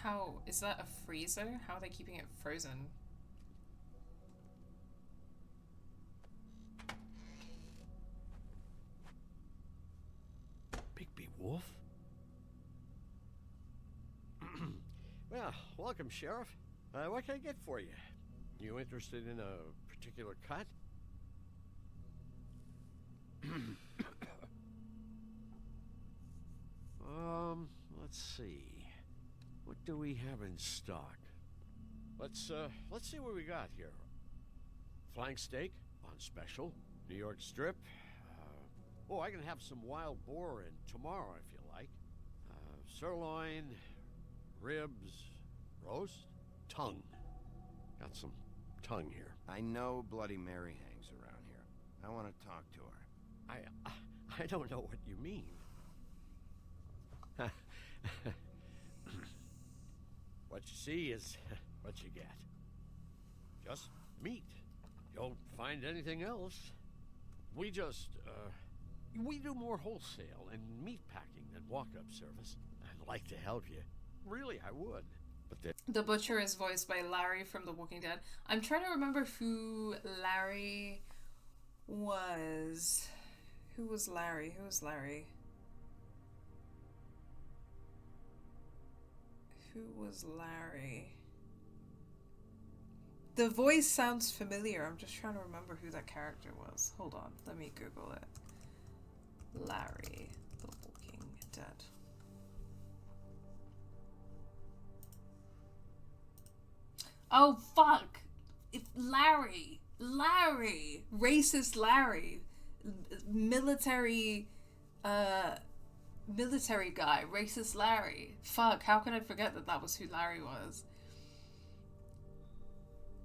How is that a freezer? How are they keeping it frozen? Bigby Wolf? Well, welcome, Sheriff. What can I get for you? You interested in a particular cut? Let's see. What do we have in stock? Let's see what we got here. Flank steak on special. New York strip. Oh, I can have some wild boar in tomorrow if you like. Sirloin, ribs, roast, tongue. Got some tongue here. I know Bloody Mary hangs around here. I want to talk to her. I don't know what you mean. What you see is what you get. Just meat. You don't find anything else. We just, we do more wholesale and meat packing than walk-up service. I'd like to help you. Really, I would. But the butcher is voiced by Larry from The Walking Dead. I'm trying to remember who Larry was. Who was Larry? Who was Larry? Who was Larry? The voice sounds familiar. I'm just trying to remember who that character was. Hold on, let me Google it. Larry, The Walking Dead. Oh, fuck! It's Larry! Larry! Racist Larry! Military guy, racist Larry. Fuck, how can I forget that that was who Larry was?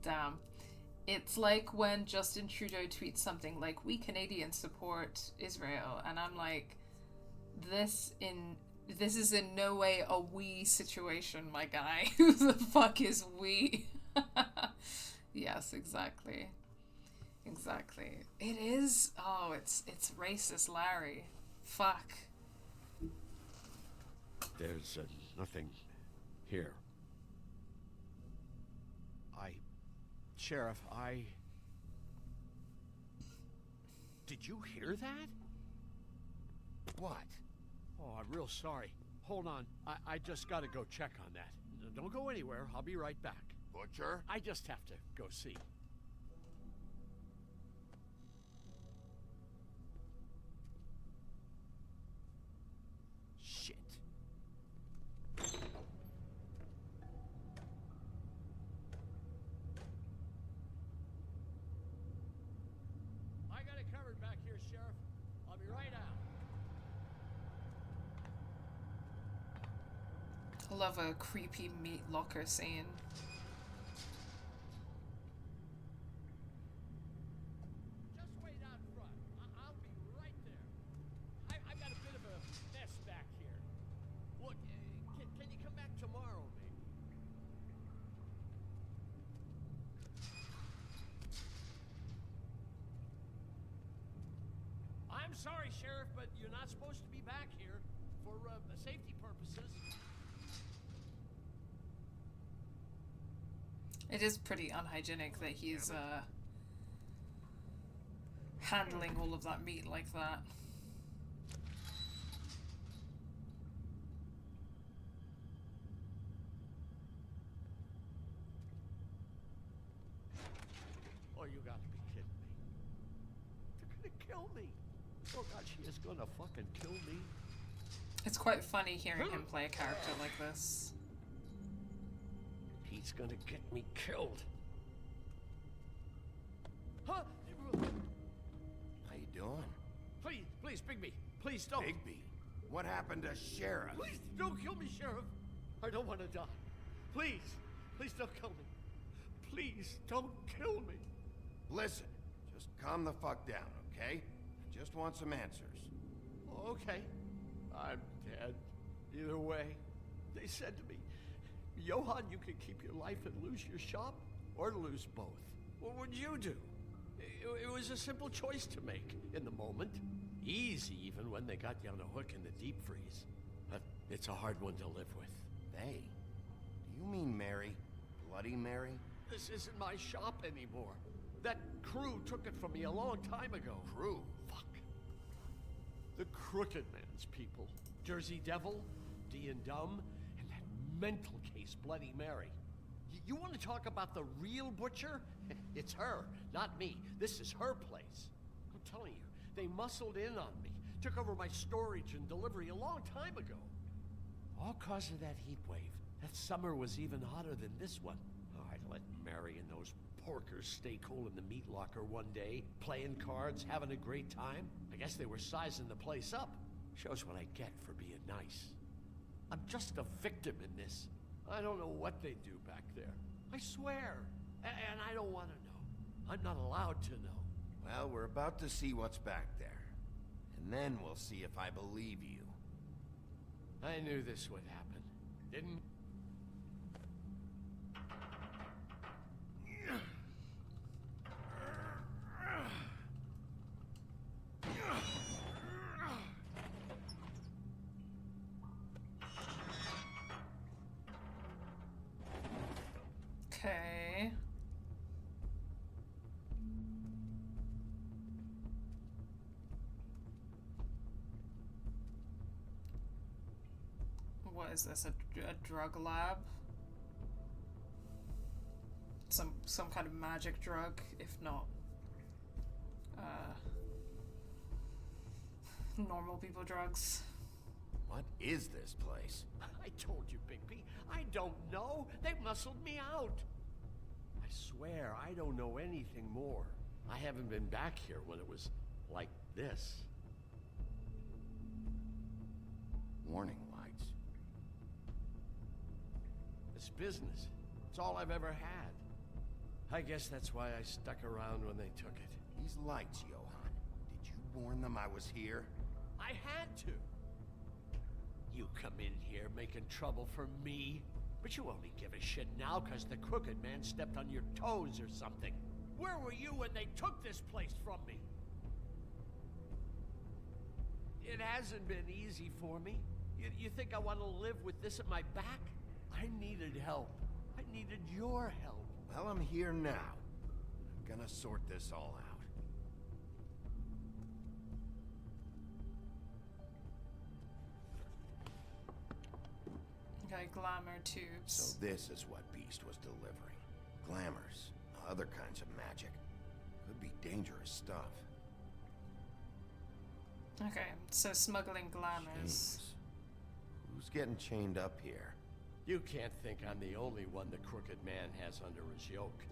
Damn. It's like when Justin Trudeau tweets something like, we Canadians support Israel, and I'm like, this is in no way a we situation, my guy. Who the fuck is we? Yes, exactly. Exactly. It is, oh, it's racist Larry. Fuck. there's nothing here. Sheriff, Did you hear that? What? Oh, I'm real sorry. Hold on. I just gotta go check on that. Don't go anywhere. I'll be right back. Butcher? I just have to go see. Shit. I got it covered back here, Sheriff. I'll be right out. I love a creepy meat locker scene. Just wait out front. I'll be right there. I've got a bit of a mess back here. Look, can you come back tomorrow, maybe? I'm sorry, Sheriff, but you're not supposed to be back here for safety purposes. It is pretty unhygienic that he's handling all of that meat like that. Oh, you gotta be kidding me. They're gonna kill me. Oh god, she is gonna fucking kill me. It's quite funny hearing him play a character like this. He's gonna get me killed. Huh? How you doing? Please, please, Bigby. Please don't. Bigby? What happened to Sheriff? Please don't kill me, Sheriff. I don't want to die. Please, please don't kill me. Please don't kill me. Listen, just calm the fuck down, okay? I just want some answers. Okay. I'm dead. Either way, they said to me, Johann, you can keep your life and lose your shop, or lose both. What would you do? It was a simple choice to make in the moment. Easy, even when they got you on a hook in the deep freeze. But it's a hard one to live with. They? Do you mean Mary? Bloody Mary? This isn't my shop anymore. That crew took it from me a long time ago. Crew? Fuck. The Crooked Man's people. Jersey Devil, D and Dumb, and that mental case, Bloody Mary. You want to talk about the real butcher? It's her, not me. This is her place. I'm telling you, they muscled in on me, took over my storage and delivery a long time ago. All cause of that heat wave. That summer was even hotter than this one. Oh, I'd let Mary and those porkers stay cool in the meat locker one day, playing cards, having a great time. I guess they were sizing the place up. Shows what I get for being nice. I'm just a victim in this. I don't know what they do back there. I swear. And I don't want to know. I'm not allowed to know. Well, we're about to see what's back there. And then we'll see if I believe you. I knew this would happen. Didn't... Okay. What is this? A drug lab? Some kind of magic drug, if not normal people drugs. What is this place? I told you, Bigby. I don't know. They muscled me out. I swear, I don't know anything more. I haven't been back here when it was like this. Warning lights. It's business. It's all I've ever had. I guess that's why I stuck around when they took it. These lights, Johann. Did you warn them I was here? I had to. You come in here making trouble for me, but you only give a shit now because the Crooked Man stepped on your toes or something. Where were you when they took this place from me? It hasn't been easy for me. You think I want to live with this at my back? I needed help. I needed your help. Well, I'm here now. I'm gonna sort this all out. Okay, Glamour tubes. So this is what Beast was delivering. Glamours, other kinds of magic. Could be dangerous stuff. Okay, so smuggling glamours. Chains. Who's getting chained up here? You can't think I'm the only one the Crooked Man has under his yoke.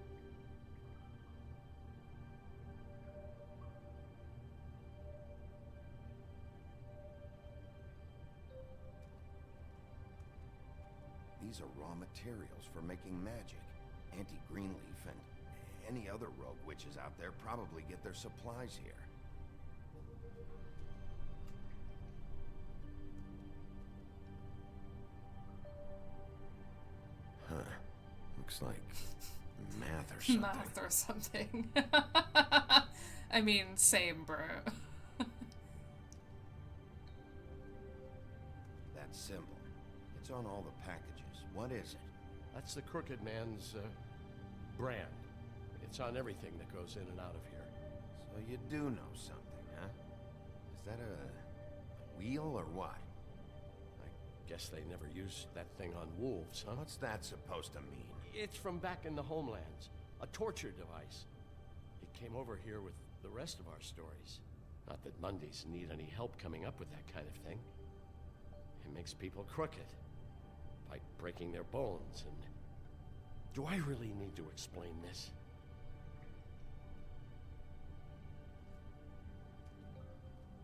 These are raw materials for making magic. Anti-Greenleaf and any other rogue witches out there probably get their supplies here. Huh. Looks like math or something. Math or something. I mean, same, bro. That symbol. It's on all the packages. What is it? That's the Crooked Man's, brand. It's on everything that goes in and out of here. So you do know something, huh? Is that a wheel or what? I guess they never used that thing on wolves, huh? What's that supposed to mean? It's from back in the homelands. A torture device. It came over here with the rest of our stories. Not that Mundies need any help coming up with that kind of thing. It makes people crooked. By breaking their bones and... Do I really need to explain this?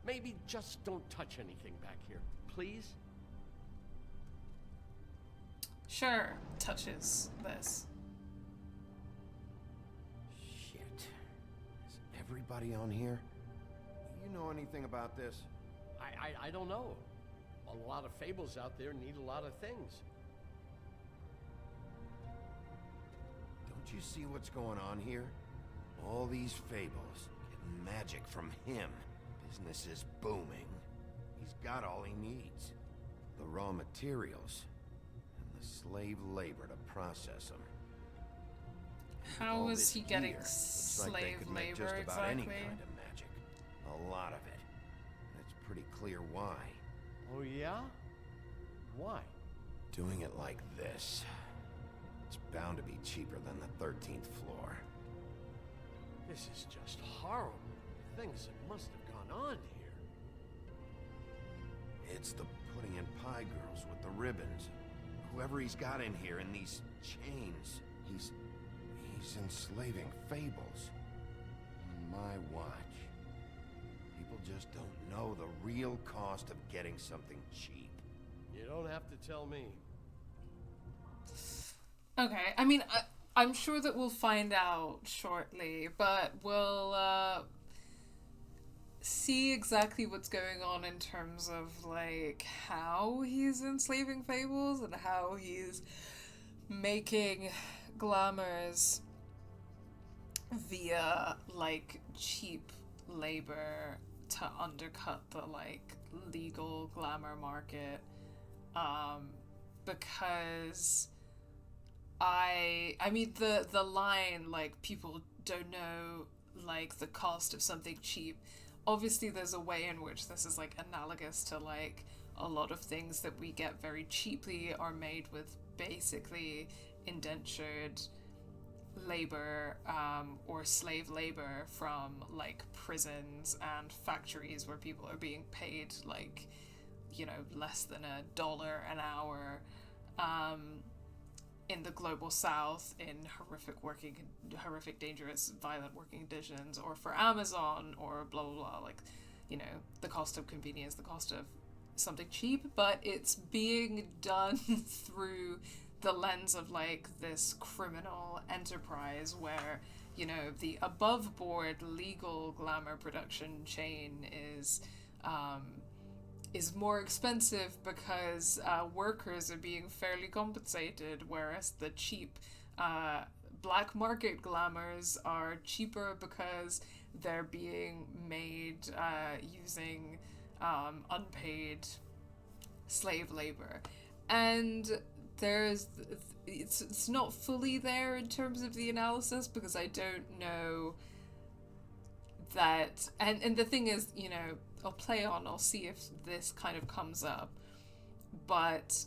Maybe just don't touch anything back here, please? Sure, touches this. Shit. Is everybody on here? You know anything about this? I don't know. A lot of fables out there need a lot of things. Don't you see what's going on here? All these fables, getting magic from him. Business is booming. He's got all he needs. The raw materials, and the slave labor to process them. How All is this he getting gear, looks slave like they could make labor just about any exactly? kind of magic. A lot of it. It's pretty clear why. Oh yeah? Why? Doing it like this. It's bound to be cheaper than the 13th floor. This is just horrible. Things that must have gone on here. It's the pudding and pie girls with the ribbons. Whoever he's got in here in these chains. He's enslaving Fables. On my watch. People just don't know the real cost of getting something cheap. You don't have to tell me. Okay, I mean, I'm sure that we'll find out shortly, but we'll see exactly what's going on in terms of, like, how he's enslaving Fables and how he's making glamours via, like, cheap labor to undercut the, like, legal glamour market. Because I mean, the line, like, people don't know, like, the cost of something cheap. Obviously, there's a way in which this is, like, analogous to, like, a lot of things that we get very cheaply are made with basically indentured labor, or slave labor from, like, prisons and factories where people are being paid, like, you know, less than $1 an hour, in the global south in horrific, dangerous, violent working conditions, or for Amazon, or blah blah blah, like, you know, the cost of convenience, the cost of something cheap, but it's being done through the lens of, like, this criminal enterprise where, you know, the above board legal glamour production chain is more expensive because workers are being fairly compensated, whereas the cheap black market glamours are cheaper because they're being made using unpaid slave labor. And it's not fully there in terms of the analysis, because I don't know that, and the thing is, you know, I'll see if this kind of comes up, but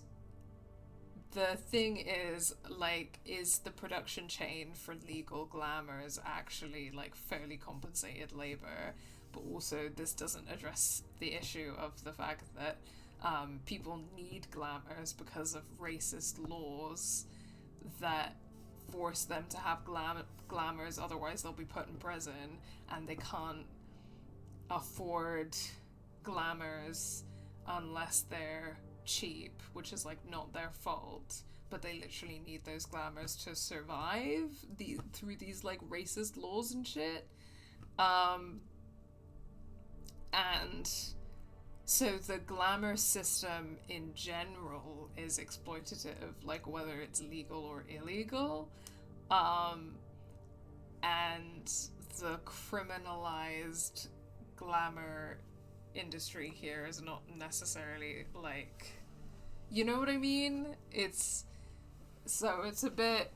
the thing is, like, is the production chain for legal glamours actually, like, fairly compensated labor? But also, this doesn't address the issue of the fact that people need glamours because of racist laws that force them to have glamours, otherwise they'll be put in prison, and they can't afford glamours unless they're cheap, which is, like, not their fault, but they literally need those glamours to survive through these, like, racist laws and shit. And so the glamour system in general is exploitative, like, whether it's legal or illegal, and the criminalized glamour industry here is not necessarily, like, you know what I mean? It's a bit,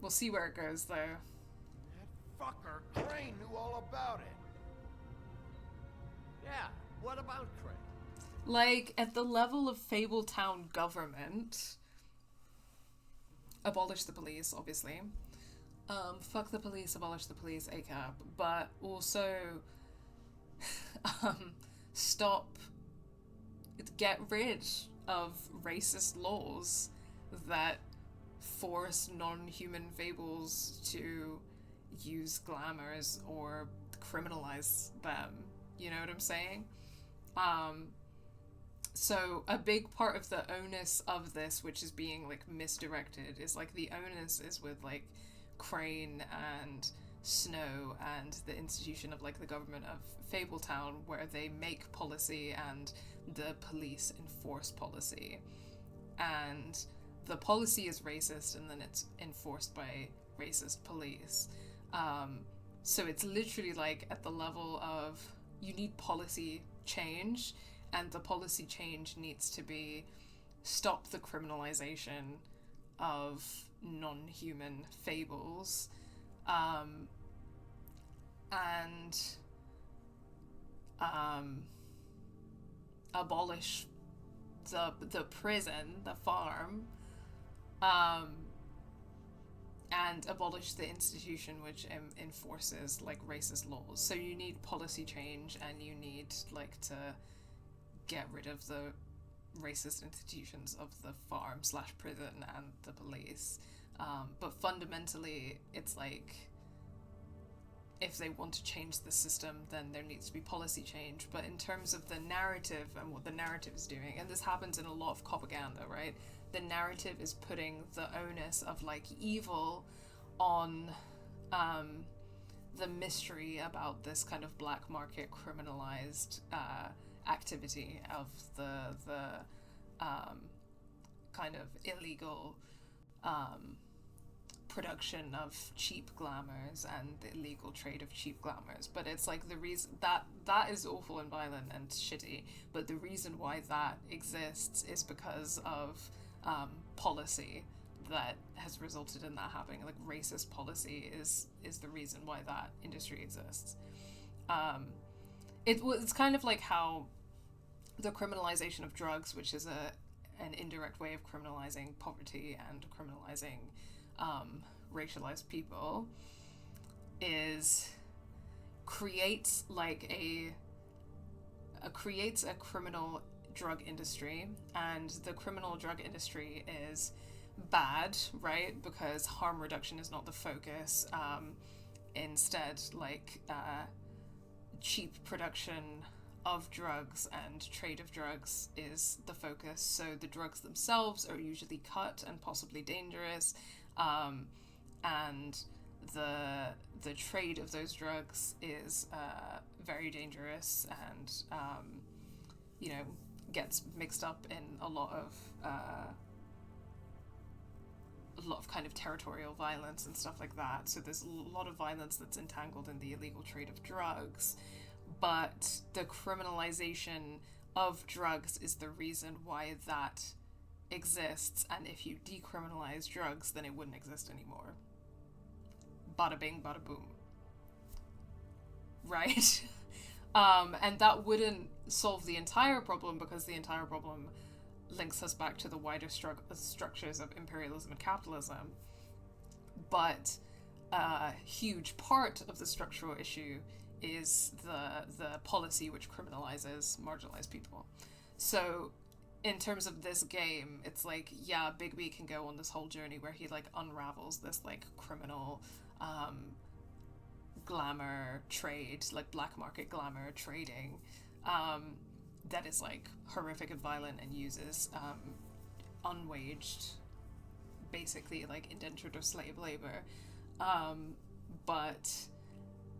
We'll see where it goes, though. That fucker Crane knew all about it. Yeah, what about Crane? Like, at the level of Fabletown government, abolish the police, obviously. Fuck the police, abolish the police, ACAB. But also, get rid of racist laws that force non-human fables to use glamours or criminalize them. You know what I'm saying? So a big part of the onus of this, which is being like misdirected, is like the onus is with like Crane and Snow and the institution of like the government of Fabletown, where they make policy and the police enforce policy. And the policy is racist and then it's enforced by racist police. So it's literally like at the level of you need policy change, and the policy change needs to be stop the criminalization of non-human fables, and abolish the prison, the farm, and abolish the institution which enforces like racist laws. So you need policy change, and you need like to get rid of the racist institutions of the farm / prison and the police. But fundamentally, it's like, if they want to change the system, then there needs to be policy change. But in terms of the narrative and what the narrative is doing, and this happens in a lot of propaganda, right? The narrative is putting the onus of like evil on the mystery about this kind of black market criminalized activity of the kind of illegal production of cheap glamours and the illegal trade of cheap glamours. But it's like the reason that is awful and violent and shitty, but the reason why that exists is because of policy that has resulted in that happening. Like racist policy is the reason why that industry exists. It's kind of like how the criminalization of drugs, which is an indirect way of criminalizing poverty and criminalizing racialized people, creates a criminal drug industry, and the criminal drug industry is bad, right? Because harm reduction is not the focus. Instead, cheap production of drugs and trade of drugs is the focus. So the drugs themselves are usually cut and possibly dangerous, and the trade of those drugs is very dangerous and gets mixed up in a lot of kind of territorial violence and stuff like that. So there's a lot of violence that's entangled in the illegal trade of drugs, but the criminalization of drugs is the reason why that exists, and if you decriminalize drugs, then it wouldn't exist anymore. Bada bing, bada boom. Right? And that wouldn't solve the entire problem, because the entire problem links us back to the wider structures of imperialism and capitalism. But a huge part of the structural issue is the policy which criminalizes marginalized people. So in terms of this game, it's like, yeah, Bigby can go on this whole journey where he like unravels this like criminal glamour trade, like black market glamour trading, that is like horrific and violent and uses unwaged, basically like indentured or slave labor. But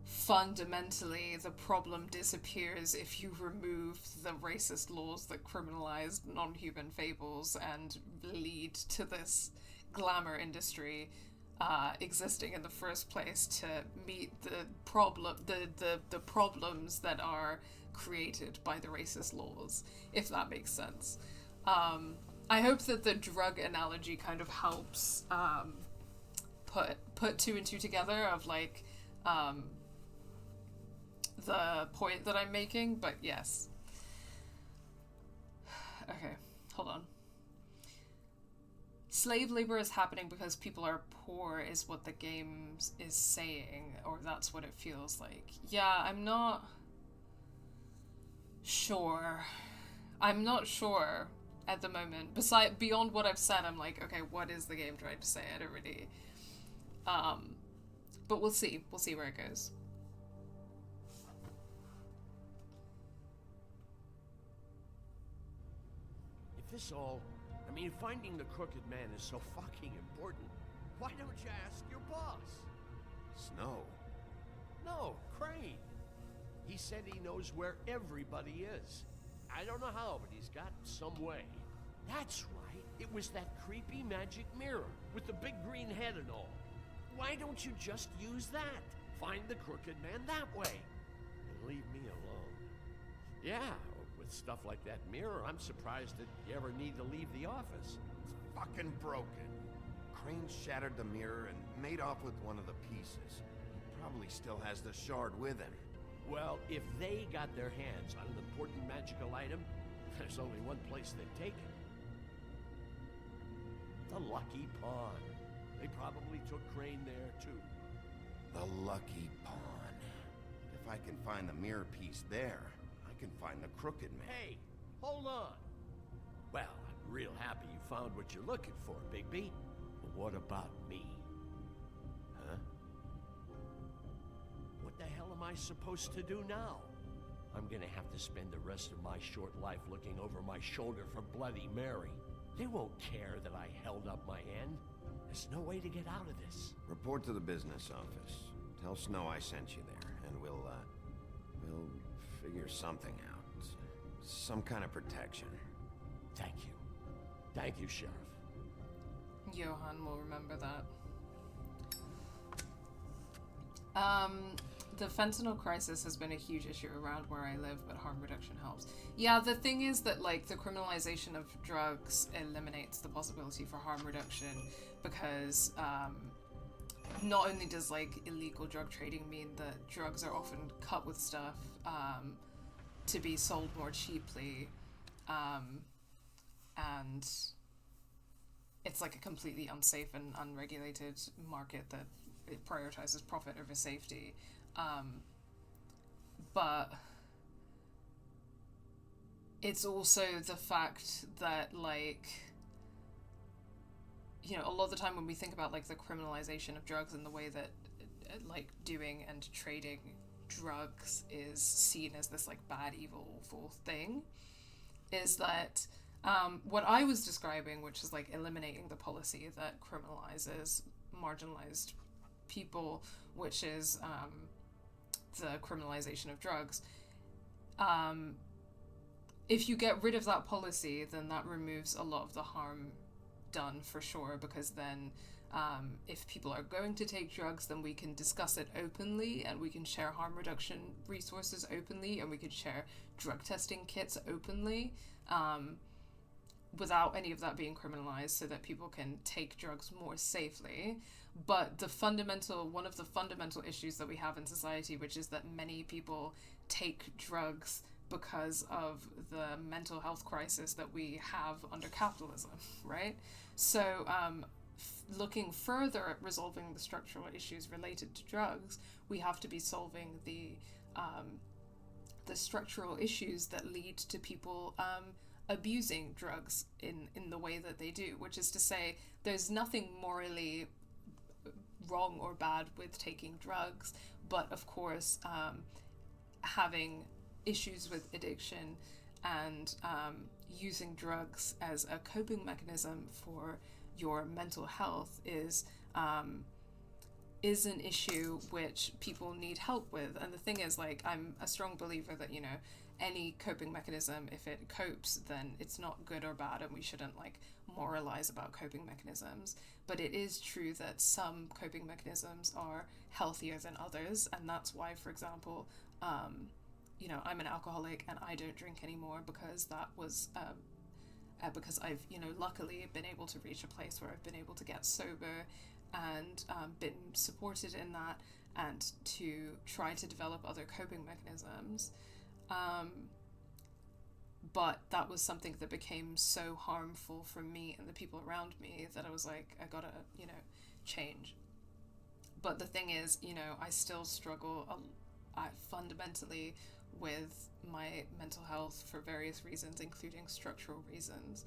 fundamentally, the problem disappears if you remove the racist laws that criminalize non-human fables and lead to this glamour industry existing in the first place to meet the problems that are created by the racist laws, if that makes sense. I hope that the drug analogy kind of helps put two and two together of like the point that I'm making, but yes. Okay, hold on. Slave labor is happening because people are poor is what the game is saying, or that's what it feels like. Yeah, I'm not sure. I'm not sure at the moment. Beyond what I've said, I'm like, okay, what is the game trying to say? I don't really... but we'll see. We'll see where it goes. If this all... I mean, finding the Crooked Man is so fucking important, why don't you ask your boss? Snow? No, Crane. He said he knows where everybody is. I don't know how, but he's got some way. That's right. It was that creepy magic mirror with the big green head and all. Why don't you just use that? Find the Crooked Man that way. And leave me alone. Yeah, with stuff like that mirror, I'm surprised that you ever need to leave the office. It's fucking broken. Crane shattered the mirror and made off with one of the pieces. He probably still has the shard with him. Well, if they got their hands on an important magical item, there's only one place they'd take it. The Lucky Pawn. They probably took Crane there, too. The Lucky Pawn. If I can find the mirror piece there, I can find the Crooked Man. Hey, hold on. Well, I'm real happy you found what you're looking for, Bigby. But what about me? Huh? What the hell am I supposed to do now? I'm gonna have to spend the rest of my short life looking over my shoulder for Bloody Mary. They won't care that I held up my end. There's no way to get out of this. Report to the business office. Tell Snow I sent you there, and we'll figure something out. Some kind of protection. Thank you. Thank you, Sheriff. Johan will remember that. The fentanyl crisis has been a huge issue around where I live, but harm reduction helps. Yeah, the thing is that, like, the criminalization of drugs eliminates the possibility for harm reduction because, not only does, like, illegal drug trading mean that drugs are often cut with stuff, to be sold more cheaply, and it's, like, a completely unsafe and unregulated market that it prioritizes profit over safety. But it's also the fact that, like, you know, a lot of the time when we think about, like, the criminalization of drugs and the way that, like, doing and trading drugs is seen as this, like, bad, evil, awful thing, is that what I was describing, which is, like, eliminating the policy that criminalizes marginalized people, which is the criminalization of drugs. If you get rid of that policy, then that removes a lot of the harm done for sure, because then if people are going to take drugs, then we can discuss it openly and we can share harm reduction resources openly and we can share drug testing kits openly without any of that being criminalized, so that people can take drugs more safely. But one of the fundamental issues that we have in society, which is that many people take drugs because of the mental health crisis that we have under capitalism, right? So looking further at resolving the structural issues related to drugs, we have to be solving the structural issues that lead to people abusing drugs in the way that they do, which is to say, there's nothing morally wrong or bad with taking drugs, but of course having issues with addiction and using drugs as a coping mechanism for your mental health is an issue which people need help with. And the thing is, like, I'm a strong believer that, you know, any coping mechanism, if it copes, then it's not good or bad, and we shouldn't, like, moralize about coping mechanisms. But it is true that some coping mechanisms are healthier than others, and that's why, for example, you know, I'm an alcoholic and I don't drink anymore because that was because I've, you know, luckily been able to reach a place where I've been able to get sober and been supported in that, and to try to develop other coping mechanisms. But that was something that became so harmful for me and the people around me that I was like, I gotta, you know, change. But the thing is, you know, I still struggle fundamentally with my mental health for various reasons, including structural reasons.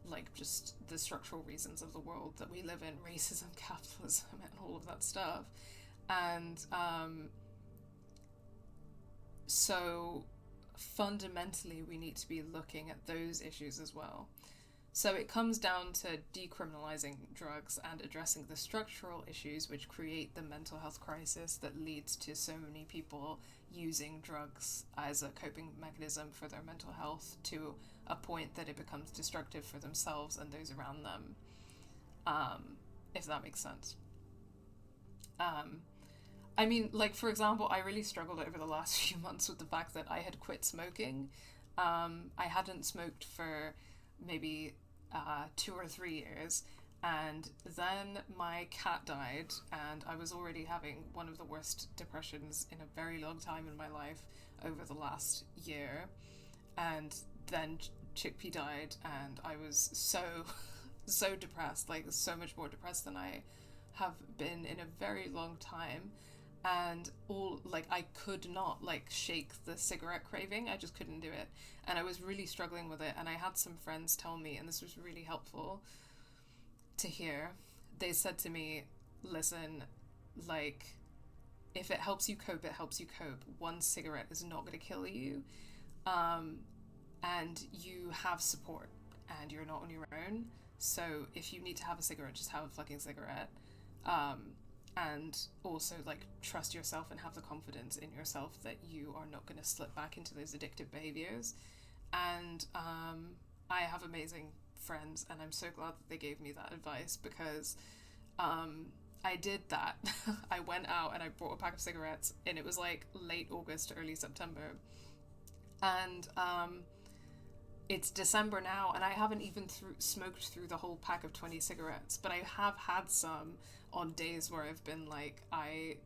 Like just the structural reasons of the world that we live in, racism, capitalism, and all of that stuff. And so fundamentally we need to be looking at those issues as well. So it comes down to decriminalizing drugs and addressing the structural issues which create the mental health crisis that leads to so many people using drugs as a coping mechanism for their mental health, to a point that it becomes destructive for themselves and those around them, if that makes sense. I mean, like, for example, I really struggled over the last few months with the fact that I had quit smoking. I hadn't smoked for maybe 2 or 3 years, and then my cat died, and I was already having one of the worst depressions in a very long time in my life over the last year, and then Chickpea died, and I was so depressed, like so much more depressed than I have been in a very long time. And I could not shake the cigarette craving. I just couldn't do it, and I was really struggling with it. And I had some friends tell me, and this was really helpful to hear. They said to me, listen, like, if it helps you cope, it helps you cope. One cigarette is not going to kill you, and you have support, and you're not on your own. So if you need to have a cigarette, just have a fucking cigarette. And also, trust yourself and have the confidence in yourself that you are not going to slip back into those addictive behaviors. And I have amazing friends, and I'm so glad that they gave me that advice, because I did that. I went out and I bought a pack of cigarettes, and it was late August, early September. And it's December now, and I haven't even smoked through the whole pack of 20 cigarettes, but I have had some on days where I've been I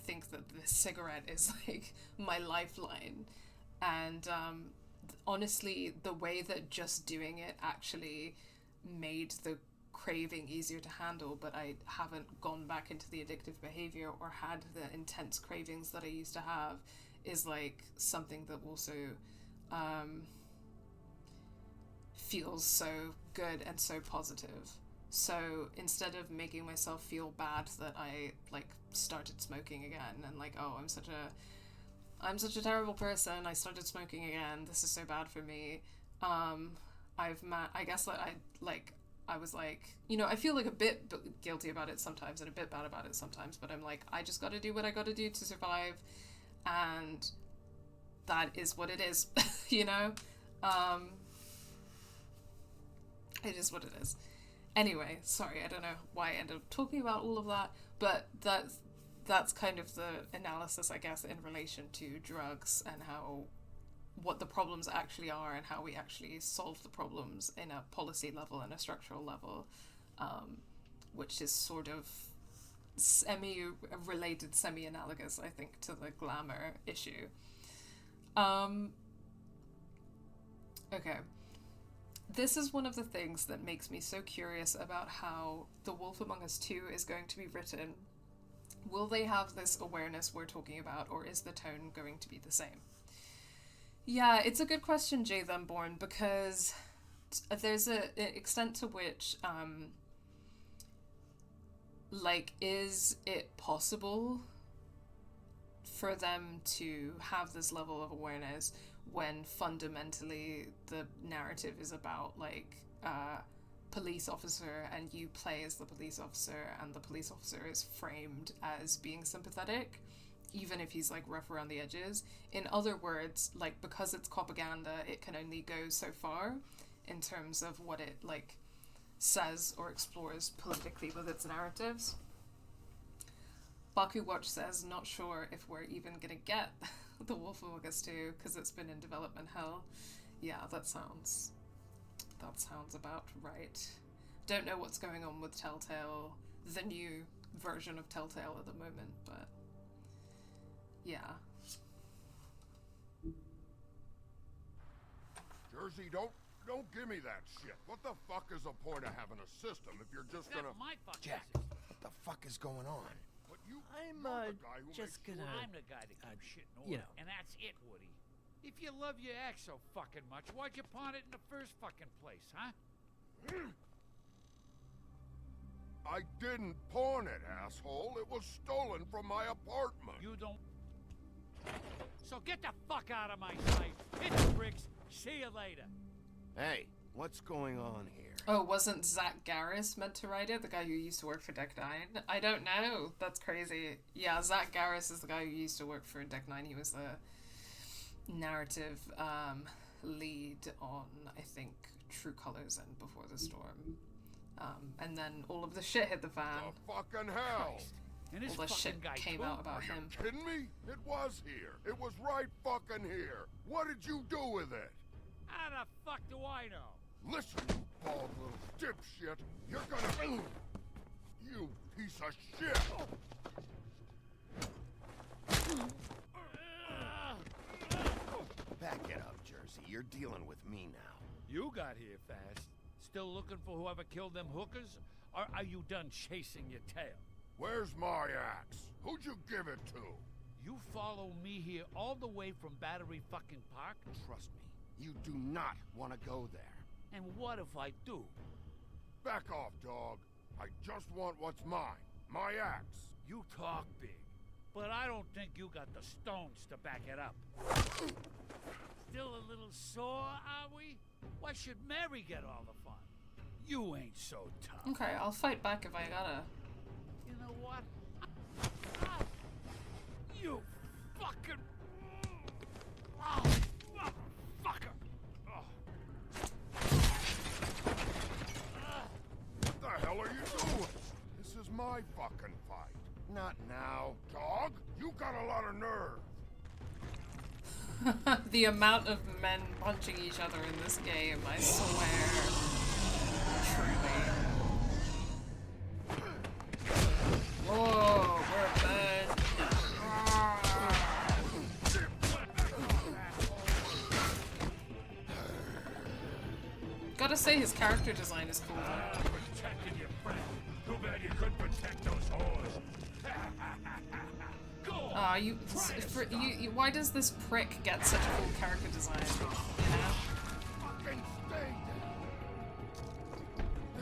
think that this cigarette is my lifeline. And honestly, the way that just doing it actually made the craving easier to handle, but I haven't gone back into the addictive behavior or had the intense cravings that I used to have, is something that also feels so good and so positive. So instead of making myself feel bad that I started smoking again, and I'm such a terrible person, I started smoking again, this is so bad for me, I was I feel a bit guilty about it sometimes and a bit bad about it sometimes, but I'm I just gotta do what I gotta do to survive, and that is what it is. You know? It is what it is. Anyway, sorry, I don't know why I ended up talking about all of that, but that's kind of the analysis, I guess, in relation to drugs and what the problems actually are and how we actually solve the problems in a policy level and a structural level, which is sort of semi-related, semi-analogous, I think, to the Glamour issue. Okay. This is one of the things that makes me so curious about how The Wolf Among Us 2 is going to be written. Will they have this awareness we're talking about, or is the tone going to be the same? Yeah, it's a good question, Jay Thunborn, because there's an extent to which, is it possible for them to have this level of awareness when fundamentally the narrative is about police officer, and you play as the police officer, and the police officer is framed as being sympathetic, even if he's rough around the edges. In other words, because it's propaganda, it can only go so far in terms of what it says or explores politically with its narratives. Baku Watch says, not sure if we're even gonna get The Wolf Among Us 2 because it's been in development hell. Yeah, that sounds about right. Don't know what's going on with Telltale, the new version of Telltale at the moment, but yeah. Jersey, don't give me that shit. What the fuck is the point of having a system if you're just gonna... my fucking Jack, what the fuck is going on? But you're I'm the guy who just makes gonna. sure- I'm the guy that keeps shit in order, you know. and that's it, Woody. If you love your ex so fucking much, why'd you pawn it in the first fucking place, huh? I didn't pawn it, asshole. It was stolen from my apartment. You don't. So get the fuck out of my sight. Hit the bricks. See you later. Hey, what's going on here? Oh, wasn't Zach Garris meant to write it? The guy who used to work for Deck 9? I don't know. That's crazy. Yeah, Zach Garris is the guy who used to work for Deck 9. He was the narrative lead on, I think, True Colors and Before the Storm. And then all of the shit hit the fan. The fucking hell! And this All the shit fucking guy came too? out about Are you him. kidding me? It was here. It was right fucking here. What did you do with it? How the fuck do I know? Listen, you bald little dipshit. You're gonna... You piece of shit! Back it up, Jersey. You're dealing with me now. You got here fast. Still looking for whoever killed them hookers? Or are you done chasing your tail? Where's my axe? Who'd you give it to? You follow me here all the way from Battery fucking Park? Trust me, you do not want to go there. And what if I do? Back off, dog. I just want what's mine. My axe. You talk big, but I don't think you got the stones to back it up. Still a little sore, are we? Why should Mary get all the fun? You ain't so tough. Okay, I'll fight back if I gotta. You know what? You fucking... Oh, motherfucker! What the hell are you doing? This is my fucking fight. Not now. Dog, you got a lot of nerve. The amount of men punching each other in this game, I swear. Truly. Whoa, we're dead. Gotta say, his character design is cool. Protecting your friend. Too bad you couldn't protect those whores. Why does this prick get such a cool character design? You know? Fucking stay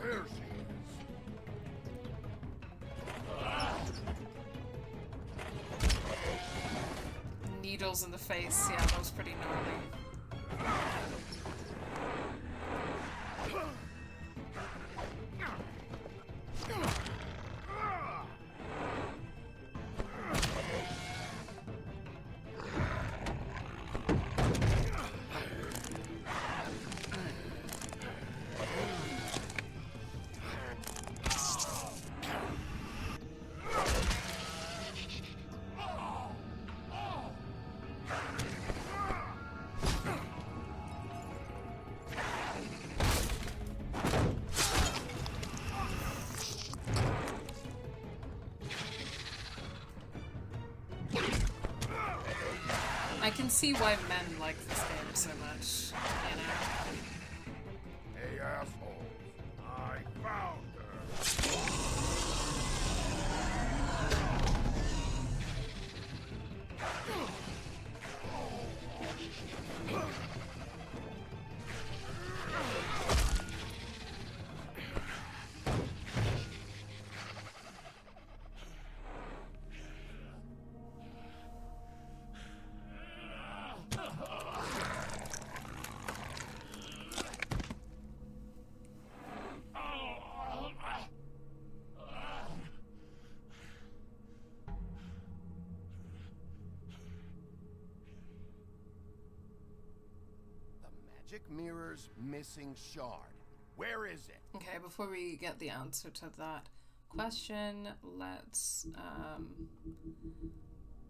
there. There she is. Needles in the face, yeah, that was pretty gnarly. I can see why men like this game so much, you know? Hey, assholes. I found Mirror's missing shard. Where is it? Okay, before we get the answer to that question, let's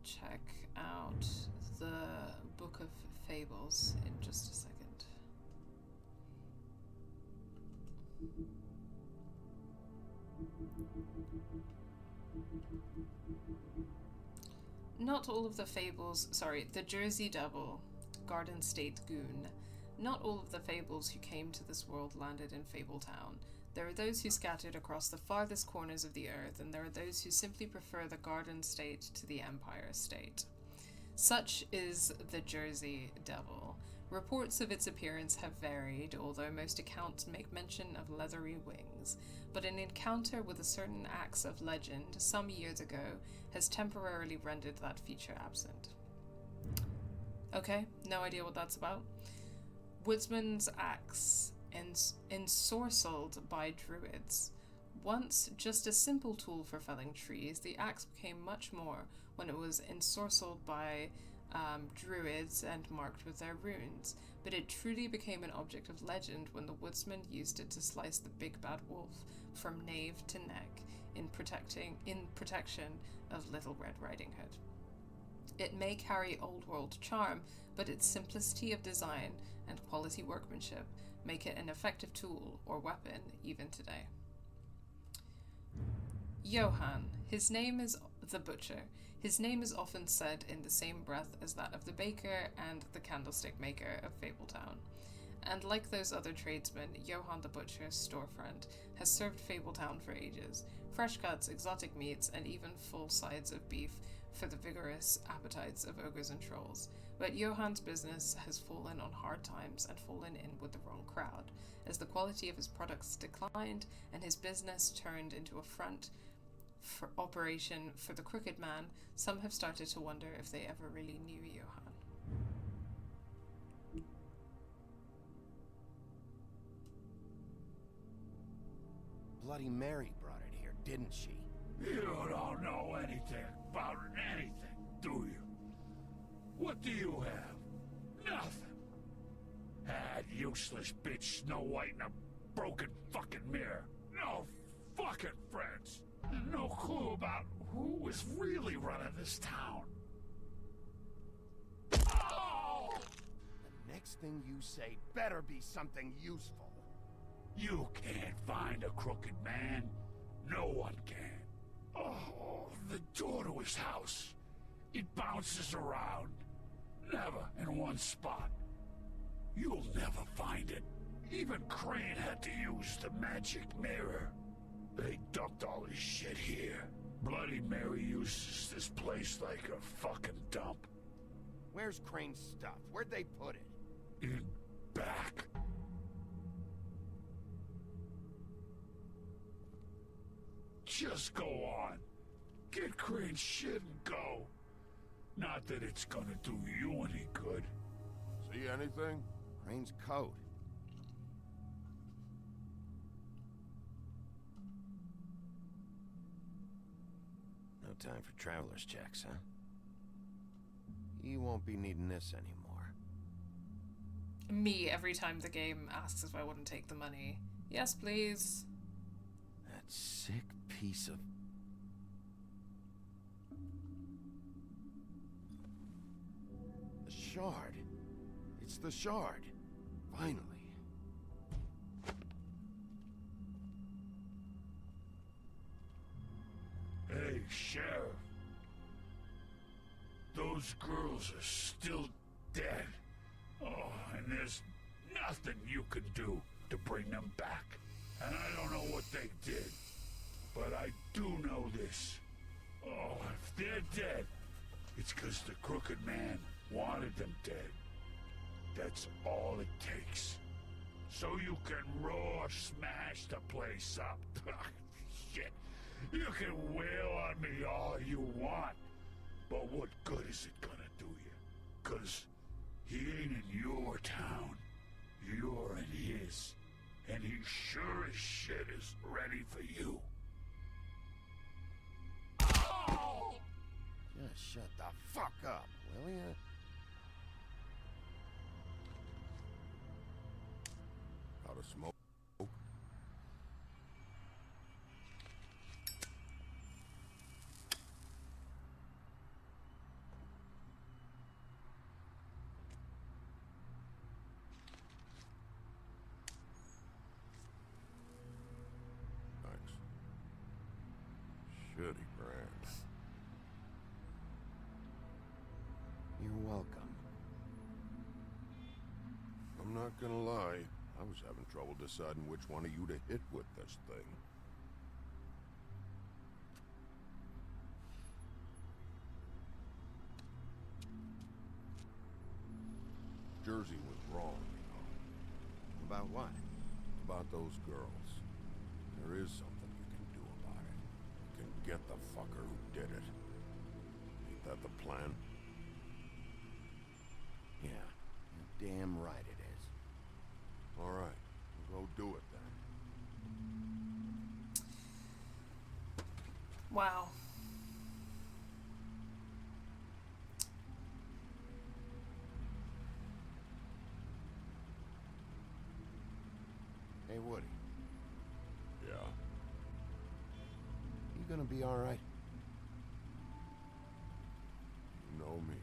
check out the Book of Fables in just a second. Not all of the fables, sorry, the Jersey Devil, Garden State Goon. Not all of the fables who came to this world landed in Fabletown. There are those who scattered across the farthest corners of the earth, and there are those who simply prefer the Garden State to the Empire State. Such is the Jersey Devil. Reports of its appearance have varied, although most accounts make mention of leathery wings, but an encounter with a certain axe of legend some years ago has temporarily rendered that feature absent. Okay, no idea what that's about. Woodsman's axe, ensorcelled by druids. Once just a simple tool for felling trees, the axe became much more when it was ensorcelled by druids and marked with their runes, but it truly became an object of legend when the woodsman used it to slice the big bad wolf from nave to neck in protection of Little Red Riding Hood. It may carry old world charm, but its simplicity of design and quality workmanship make it an effective tool or weapon even today. Johann, his name is the butcher. His name is often said in the same breath as that of the baker and the candlestick maker of Fabletown. And like those other tradesmen, Johann the butcher's storefront has served Fabletown for ages. Fresh cuts, exotic meats, and even full sides of beef for the vigorous appetites of ogres and trolls. But Johann's business has fallen on hard times and fallen in with the wrong crowd, as the quality of his products declined and his business turned into a front for operation for the Crooked Man. Some have started to wonder if they ever really knew Johann. Bloody Mary brought it here, didn't she? You don't know anything about anything, do you? What do you have? Nothing. That useless bitch Snow White and a broken fucking mirror. No fucking friends. No clue about who was really running this town. Oh! The next thing you say better be something useful. You can't find a crooked man. No one can. Oh, the door to his house. It bounces around. Never in one spot. You'll never find it. Even Crane had to use the magic mirror. They dumped all his shit here. Bloody Mary uses this place like a fucking dump. Where's Crane's stuff? Where'd they put it? In back. Just go on. Get Crane's shit and go. Not that it's gonna do you any good. See anything? Crane's coat. No time for traveler's checks, huh? You won't be needing this anymore. Me, every time the game asks if I wouldn't take the money. Yes, please. That sick piece of... The shard. It's the shard. Finally. Hey, Sheriff. Those girls are still dead. Oh, and there's nothing you can do to bring them back. And I don't know what they did, but I do know this. Oh, if they're dead, it's because the Crooked Man wanted them dead. That's all it takes. So you can raw smash the place up. Shit. You can wail on me all you want, but what good is it gonna do you? 'Cause he ain't in your town. You're in his. And he sure as shit is ready for you. Oh! Just shut the fuck up, will ya? Out of smoke. Not gonna lie, I was having trouble deciding which one of you to hit with this thing. Jersey was wrong, you know. About what? About those girls. There is something you can do about it. You can get the fucker who did it. Ain't that the plan? Yeah, you're damn right it is. All right, we'll go do it then. Wow. Hey, Woody. Yeah? You gonna be all right? You know me.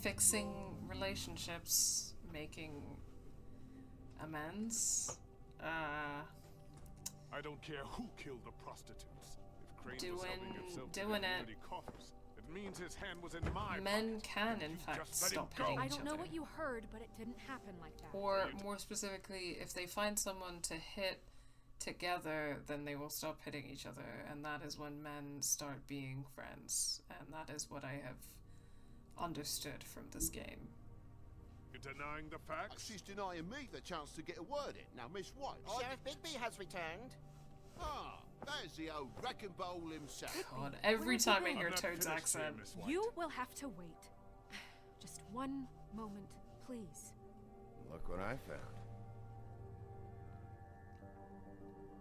Fixing relationships, making amends, I don't care who killed the prostitutes. If Crane was helping himself to doing their it. dirty coffers, it means his hand was in my Men pocket. can, in You fact, just let him stop go. hitting I each don't know other. what you heard, but it didn't happen like that. Or, more specifically, if they find someone to hit together, then they will stop hitting each other, and that is when men start being friends, and that is what I have understood from this game. You're denying the facts? She's denying me the chance to get a word in. Now, Miss White, Sheriff Bigby has returned. Ah, there's the old wrecking bowl himself. God, every time I hear I'm not Toad's finished here, accent. Miss White. You will have to wait. Just one moment, please. Look what I found.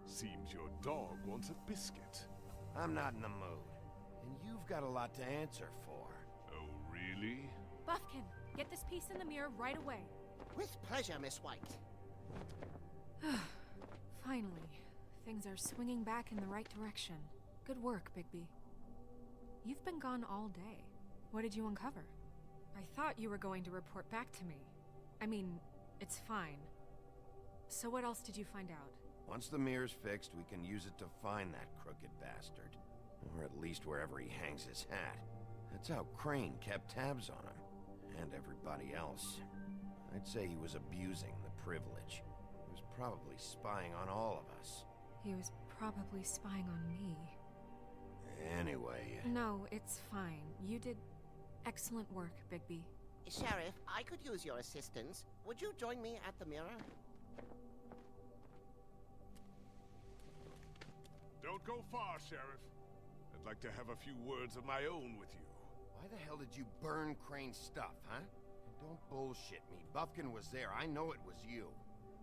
Seems your dog wants a biscuit. I'm not in the mood. And you've got a lot to answer for. Oh, really? Buffkin, get this piece in the mirror right away. With pleasure, Miss White. Finally, things are swinging back in the right direction. Good work, Bigby. You've been gone all day. What did you uncover? I thought you were going to report back to me. I mean, it's fine. So what else did you find out? Once the mirror's fixed, we can use it to find that crooked bastard. Or at least wherever he hangs his hat. That's how Crane kept tabs on him. And everybody else. I'd say he was abusing the privilege. He was probably spying on all of us. He was probably spying on me. Anyway... No, it's fine. You did excellent work, Bigby. Sheriff, I could use your assistance. Would you join me at the mirror? Don't go far, Sheriff. I'd like to have a few words of my own with you. Why the hell did you burn Crane's stuff, huh? And don't bullshit me. Buffkin was there. I know it was you.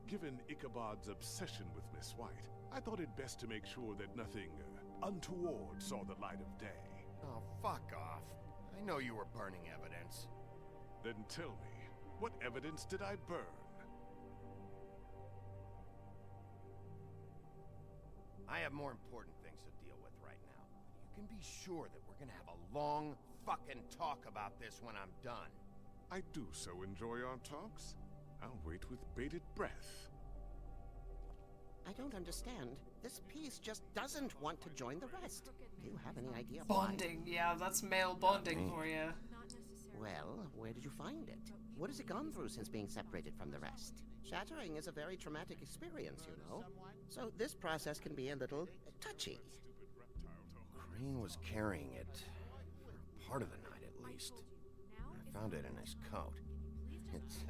Given Ichabod's obsession with Miss White, I thought it best to make sure that nothing untoward saw the light of day. Oh, fuck off. I know you were burning evidence. Then tell me, what evidence did I burn? I have more important things to deal with right now. You can be sure that we're gonna have a long fucking talk about this when I'm done. I do so enjoy our talks. I'll wait with bated breath. I don't understand. This piece just doesn't want to join the rest. Do you have any idea why? Bonding, yeah, that's male bonding for you. Well, where did you find it? What has it gone through since being separated from the rest? Shattering is a very traumatic experience, you know. So this process can be a little touchy. Crane was carrying it for part of the night at least. I found it in his coat. It's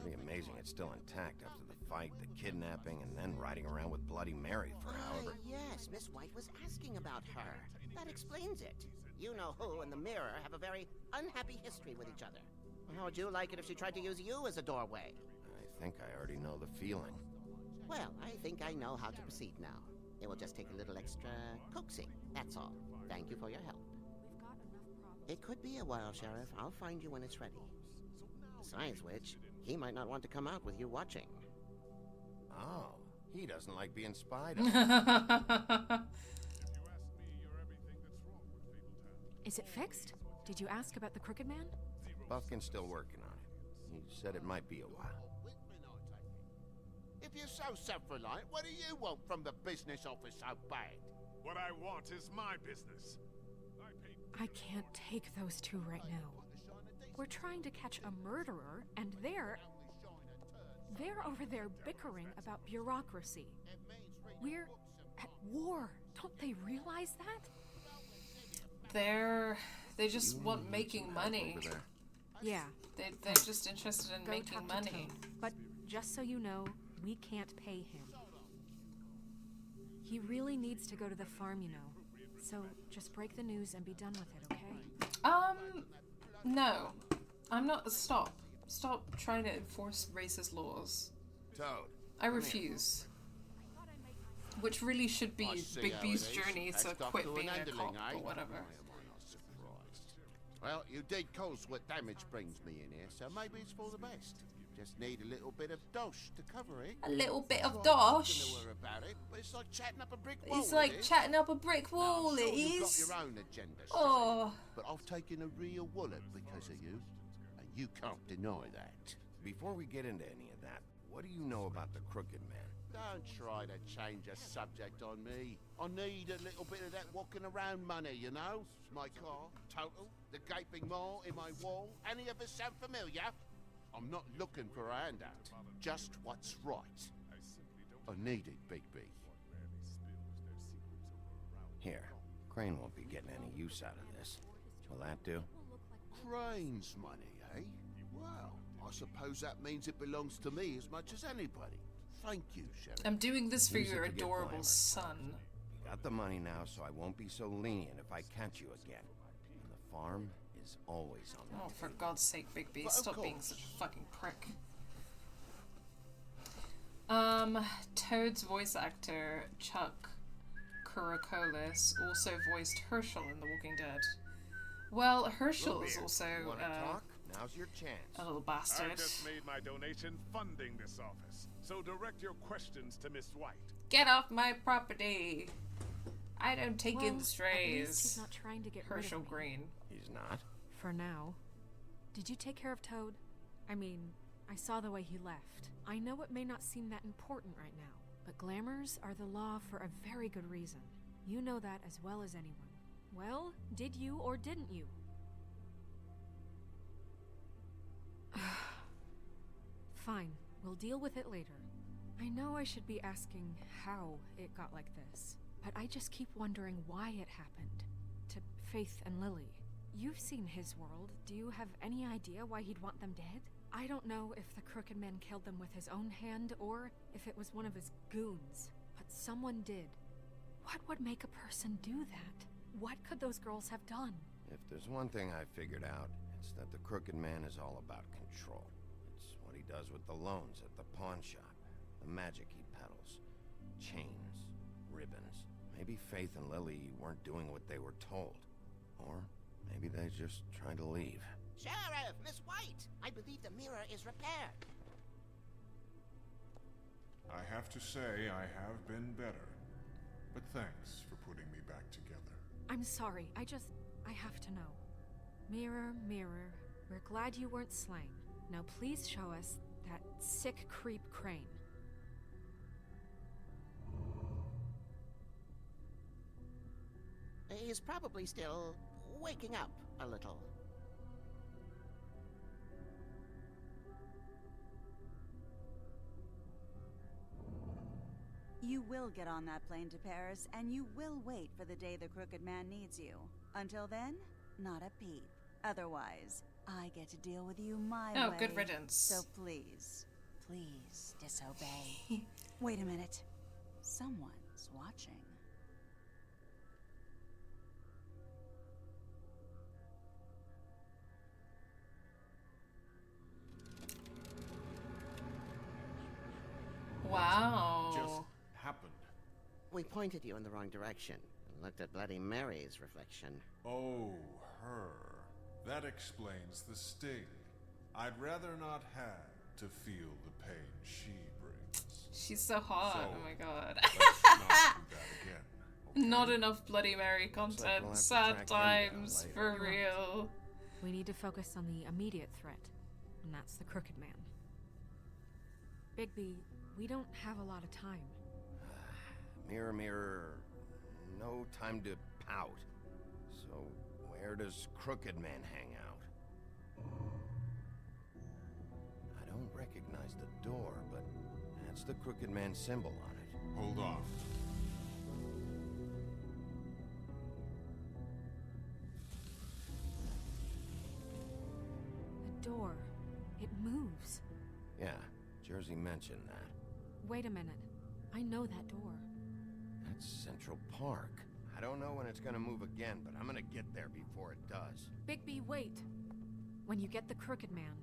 pretty amazing it's still intact after the fight, the kidnapping, and then riding around with Bloody Mary for however... Yes, Miss White was asking about her. That explains it. You know who and the mirror have a very unhappy history with each other. How would you like it if she tried to use you as a doorway? I think I already know the feeling. Well, I think I know how to proceed now. It will just take a little extra coaxing, that's all. Thank you for your help. It could be a while, Sheriff. I'll find you when it's ready. Besides which, he might not want to come out with you watching. Oh, he doesn't like being spied on. Is it fixed? Did you ask about the Crooked Man? Buffkin's still working on it. He said it might be a while. If you're so self-reliant, what do you want from the business office so bad? What I want is my business. I can't take those two right now. We're trying to catch a murderer, and they're over there bickering about bureaucracy. We're at war. Don't they realize that? They just want making money. Yeah. They're just interested in making money. But just so you know, we can't pay him. He really needs to go to the farm, you know. So just break the news and be done with it, okay? No. I'm not. Stop trying to enforce racist laws. Toad. I refuse. Which really should be Big B's journey to quit being a cop or whatever. Well, you did cause what damage brings me in here, so maybe it's for the best. Just need a little bit of dosh to cover it. A little bit of dosh? About it, but it's like chatting up a brick wall. It's like chatting up a brick wall, now, it you've is. got your own agenda, Oh. but I've taken a real wallet because of you, and you can't deny that. Before we get into any of that, what do you know about the Crooked Man? Don't try to change a subject on me. I need a little bit of that walking around money, you know? My car, total, the gaping maw in my wall. Any of us sound familiar? I'm not looking for a handout. Just what's right. I need it, Big B. Here, Crane won't be getting any use out of this. Will that do? Crane's money, eh? Well, I suppose that means it belongs to me as much as anybody. Thank you, Sheriff. I'm doing this for Use it your to get adorable Glamour. son. You got the money now, so I won't be so lenient if I catch you again. And the farm is always on the Oh, for God's sake, Big B, stop being such a fucking prick. Toad's voice actor, Chuck Kurakolis, also voiced Herschel in The Walking Dead. Well, Herschel is also, Now's your chance. a little bastard. I just made my donation funding this office, so direct your questions to Miss White. Get off my property! I don't take in At strays. least he's not trying to get Herschel rid of me. Green. He's not? For now. Did you take care of Toad? I mean, I saw the way he left. I know it may not seem that important right now, but glamours are the law for a very good reason. You know that as well as anyone. Well, did you or didn't you? Fine, we'll deal with it later. I know I should be asking how it got like this, but I just keep wondering why it happened. To Faith and Lily. You've seen his world. Do you have any idea why he'd want them dead? I don't know if the Crooked Man killed them with his own hand or if it was one of his goons, but someone did. What would make a person do that? What could those girls have done? If there's one thing I figured out, it's that the Crooked Man is all about control. It's what he does with the loans at the pawn shop, the magic he peddles, chains, ribbons. Maybe Faith and Lily weren't doing what they were told. Or maybe they just tried to leave. Sheriff, Miss White! I believe the mirror is repaired. I have to say I have been better, but thanks for putting me back together. I'm sorry, I have to know. Mirror, mirror, we're glad you weren't slain. Now please show us that sick creep Crane. He's probably still waking up a little. You will get on that plane to Paris, and you will wait for the day the Crooked Man needs you. Until then, not a peep. Otherwise, I get to deal with you my way. Oh, good riddance. So please, please disobey. Wait a minute. Someone's watching. Wow. Just happened. We pointed you in the wrong direction and looked at Bloody Mary's reflection. Oh, her. That explains the sting. I'd rather not have to feel the pain she brings. She's so hot. So, oh my god. let's not do that again. Not enough Bloody Mary content. we'll have to Sad track him down times, later. for real. We need to focus on the immediate threat. and that's the Crooked Man. Bigby, we don't have a lot of time. Mirror, mirror, no time to pout. So, where does Crooked Man hang out? I don't recognize the door, but that's the Crooked Man symbol on it. Hold on. The door. It moves. Yeah, Jersey mentioned that. Wait a minute. I know that door. That's Central Park. I don't know when it's gonna move again, but I'm gonna get there before it does. Bigby, wait. When you get the Crooked Man,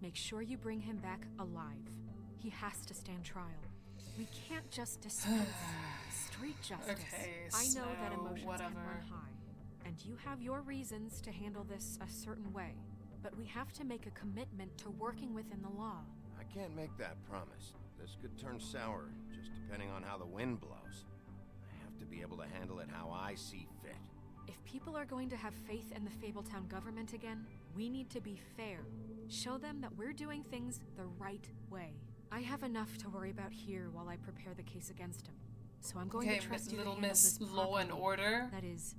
make sure you bring him back alive. He has to stand trial. We can't just dispense street justice. Okay, I know that so emotions whatever. can run high, and you have your reasons to handle this a certain way. But we have to make a commitment to working within the law. I can't make that promise. This could turn sour, just depending on how the wind blows. I have to be able to handle it how I see fit. If people are going to have faith in the Fabletown government again, we need to be fair. Show them that we're doing things the right way. I have enough to worry about here while I prepare the case against him. So I'm going to trust you to Little handle Miss this Law and properly. Order. That is,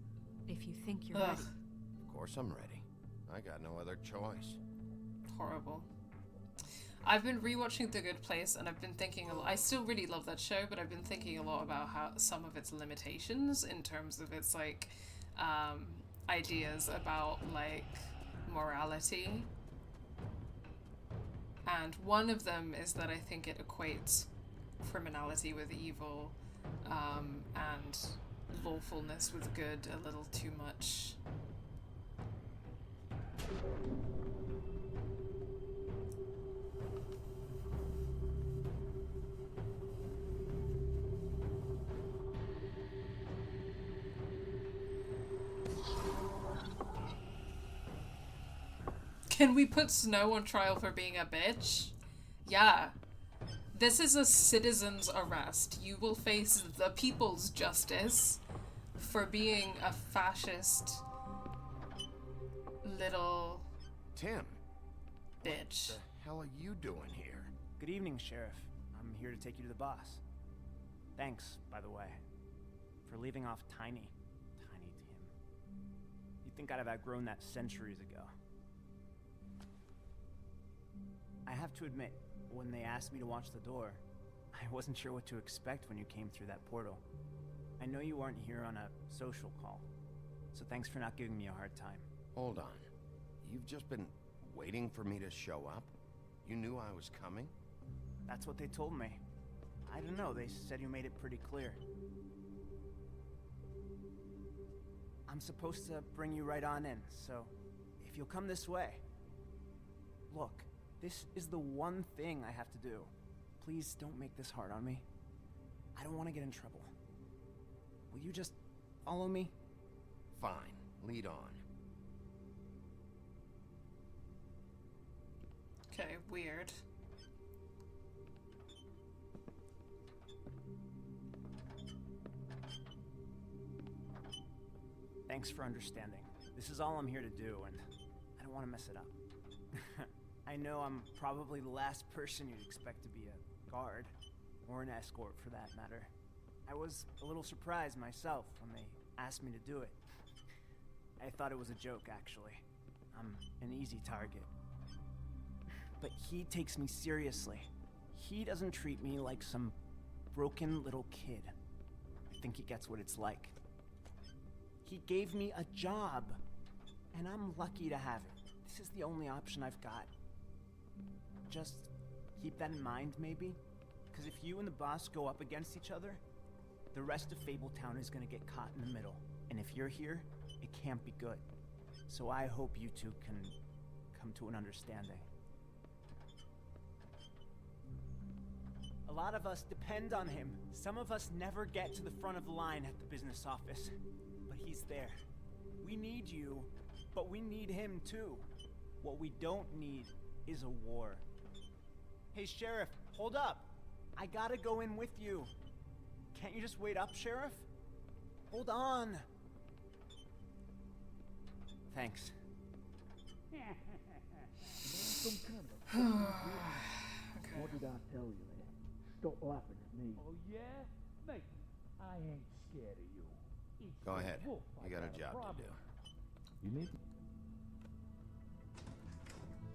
if you think you're Ugh. ready. Of course I'm ready. I got no other choice. Horrible. I've been rewatching The Good Place, and I've been thinking a lot. I still really love that show, but I've been thinking a lot about how some of its limitations in terms of its like ideas about like morality. And one of them is that I think it equates criminality with evil, and lawfulness with good a little too much. Can we put Snow on trial for being a bitch? Yeah. This is a citizen's arrest. You will face the people's justice for being a fascist little Tim. bitch. What the hell are you doing here? Good evening, Sheriff. I'm here to take you to the boss. Thanks, by the way, for leaving off Tiny Tim. You'd think I'd have outgrown that centuries ago. I have to admit, when they asked me to watch the door, I wasn't sure what to expect when you came through that portal. I know you weren't here on a social call, so thanks for not giving me a hard time. Hold on. You've just been waiting for me to show up? You knew I was coming? That's what they told me. I don't know, they said you made it pretty clear. I'm supposed to bring you right on in, so if you'll come this way. Look, this is the one thing I have to do. Please don't make this hard on me. I don't want to get in trouble. Will you just follow me? Fine. Lead on. Okay, weird. Thanks for understanding. This is all I'm here to do, and I don't want to mess it up. I know I'm probably the last person you'd expect to be a guard, or an escort for that matter. I was a little surprised myself when they asked me to do it. I thought it was a joke, actually. I'm an easy target. But he takes me seriously. He doesn't treat me like some broken little kid. I think he gets what it's like. He gave me a job, and I'm lucky to have it. This is the only option I've got. Just keep that in mind, maybe? Because if you and the boss go up against each other, the rest of Fabletown is gonna get caught in the middle. And if you're here, it can't be good. So I hope you two can come to an understanding. A lot of us depend on him. Some of us never get to the front of the line at the business office. But he's there. We need you, but we need him too. What we don't need is a war. Hey, Sheriff, hold up. I gotta go in with you. Can't you just wait up, Sheriff? Hold on. Thanks. Okay. What did I tell you there? Stop laughing at me. Oh, yeah? Mate, I ain't scared of you. It's Go the ahead. wolf I You got a got job to problem. do. You need...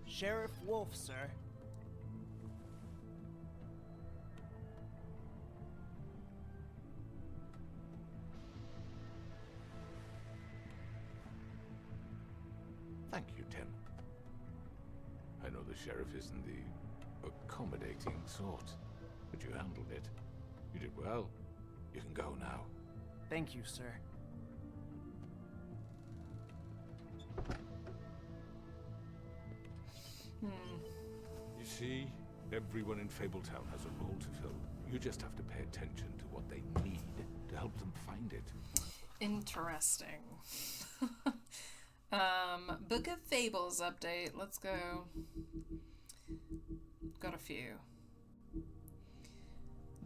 Sheriff Wolf, sir. Thank you, Tim. I know the sheriff isn't the accommodating sort, but you handled it. You did well. You can go now. Thank you, sir. You see, everyone in Fabletown has a role to fill. You just have to pay attention to what they need to help them find it. Interesting. Book of Fables update. Let's go. Got a few.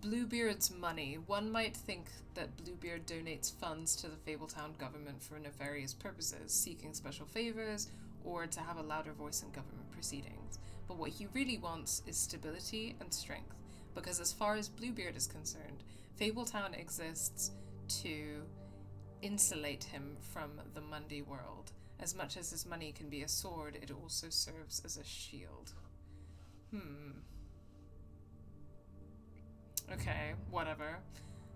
Bluebeard's money. One might think that Bluebeard donates funds to the Fabletown government for nefarious purposes, seeking special favors, or to have a louder voice in government proceedings. But what he really wants is stability and strength, because as far as Bluebeard is concerned, Fabletown exists to insulate him from the Mundy world. As much as his money can be a sword, it also serves as a shield. Okay, whatever.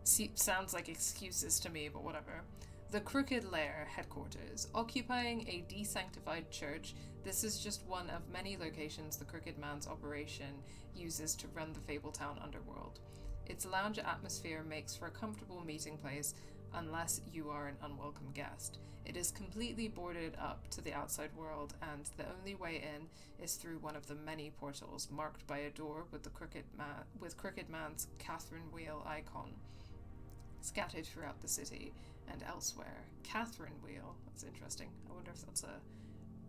Sounds like excuses to me, but whatever. The Crooked Lair headquarters. Occupying a desanctified church, this is just one of many locations the Crooked Man's operation uses to run the Fabletown underworld. Its lounge atmosphere makes for a comfortable meeting place unless you are an unwelcome guest. It is completely boarded up to the outside world, and the only way in is through one of the many portals marked by a door with the Crooked Man's Catherine Wheel icon scattered throughout the city and elsewhere. Catherine Wheel. That's interesting. I wonder if that's a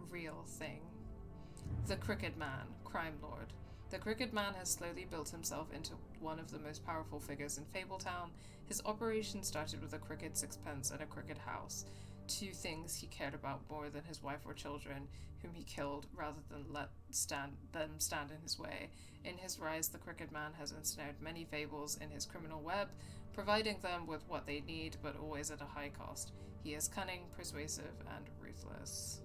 real thing. The Crooked Man, crime lord. The Crooked Man has slowly built himself into one of the most powerful figures in Fabletown. His operation started with a crooked sixpence and a crooked house, two things he cared about more than his wife or children, whom he killed rather than let them stand in his way. In his rise, the Crooked Man has ensnared many fables in his criminal web, providing them with what they need, but always at a high cost. He is cunning, persuasive, and ruthless.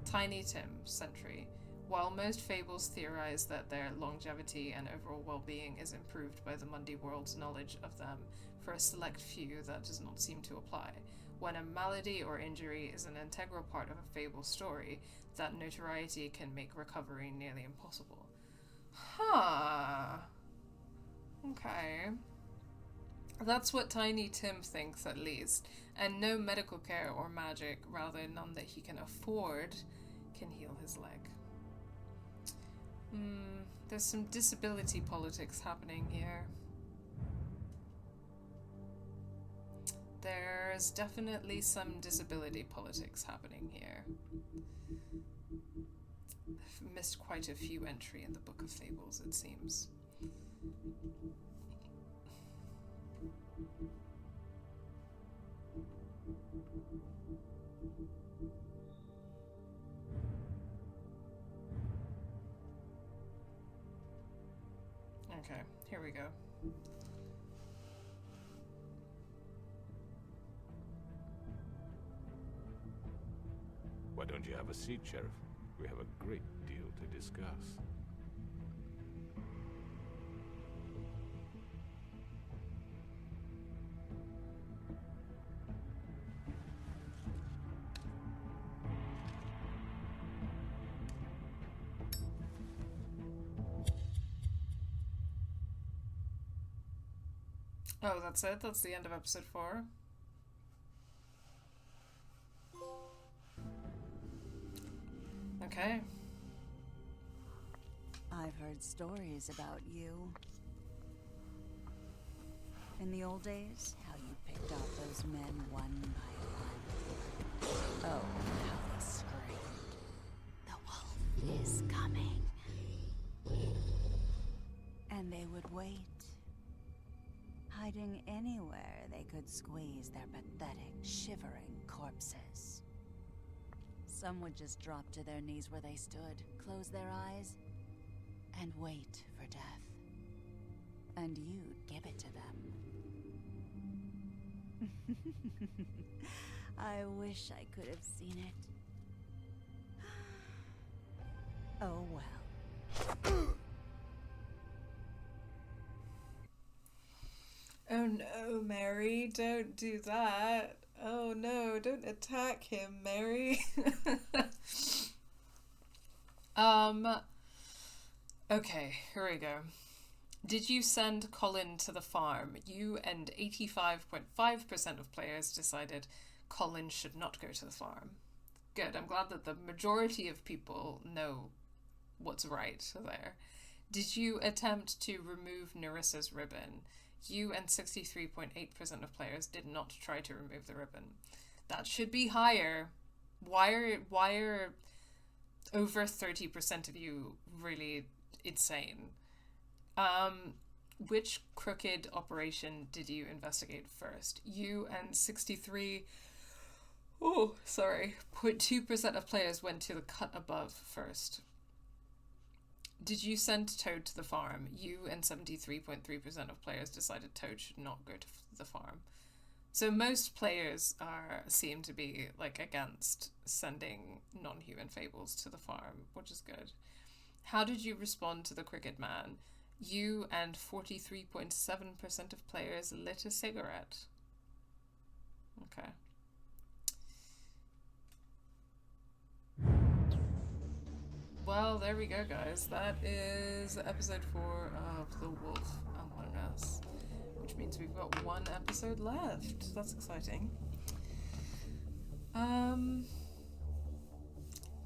Tiny Tim, Sentry. While most fables theorize that their longevity and overall well-being is improved by the Mundy world's knowledge of them, for a select few that does not seem to apply. When a malady or injury is an integral part of a fable story, that notoriety can make recovery nearly impossible. Huh. Okay. That's what Tiny Tim thinks, at least. And no medical care or magic, rather none that he can afford, can heal his leg. There's some disability politics happening here. There's definitely some disability politics happening here. I've missed quite a few entry in the Book of Fables, it seems. Okay, here we go. Why don't you have a seat, Sheriff? We have a great deal to discuss. Oh, that's it? That's the end of episode 4? Okay. I've heard stories about you. In the old days, how you picked off those men one by one. Oh, how they screamed. The wolf is coming. And they would wait, hiding anywhere they could squeeze their pathetic, shivering corpses. Some would just drop to their knees where they stood, close their eyes, wait for death. And you'd give it to them. I wish I could have seen it. Oh well. Oh no, Mary, don't do that. Oh no, don't attack him, Mary. Okay, here we go. Did you send Colin to the farm? You and 85.5% of players decided Colin should not go to the farm. Good, I'm glad that the majority of people know what's right there. Did you attempt to remove Nerissa's ribbon? You and 63.8% of players did not try to remove the ribbon. That should be higher. Why are over 30% of you really insane? Which crooked operation did you investigate first? You and 0.2% of players went to the cut above first. Did you send Toad to the farm? You and 73.3% of players decided Toad should not go to the farm. So most players seem to be like against sending non-human Fables to the farm, which is good. How did you respond to the Cricket Man? You and 43.7% of players lit a cigarette. Okay. Well, there we go, guys. That is episode 4 of The Wolf Among Us, which means we've got one episode left. That's exciting.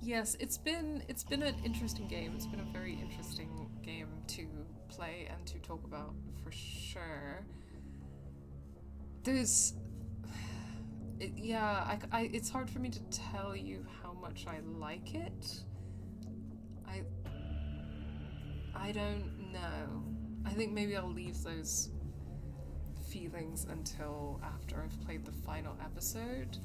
Yes, it's been an interesting game. It's been a very interesting game to play and to talk about for sure. It's hard for me to tell you how much I like it. I don't know. I think maybe I'll leave those feelings until after I've played the final episode.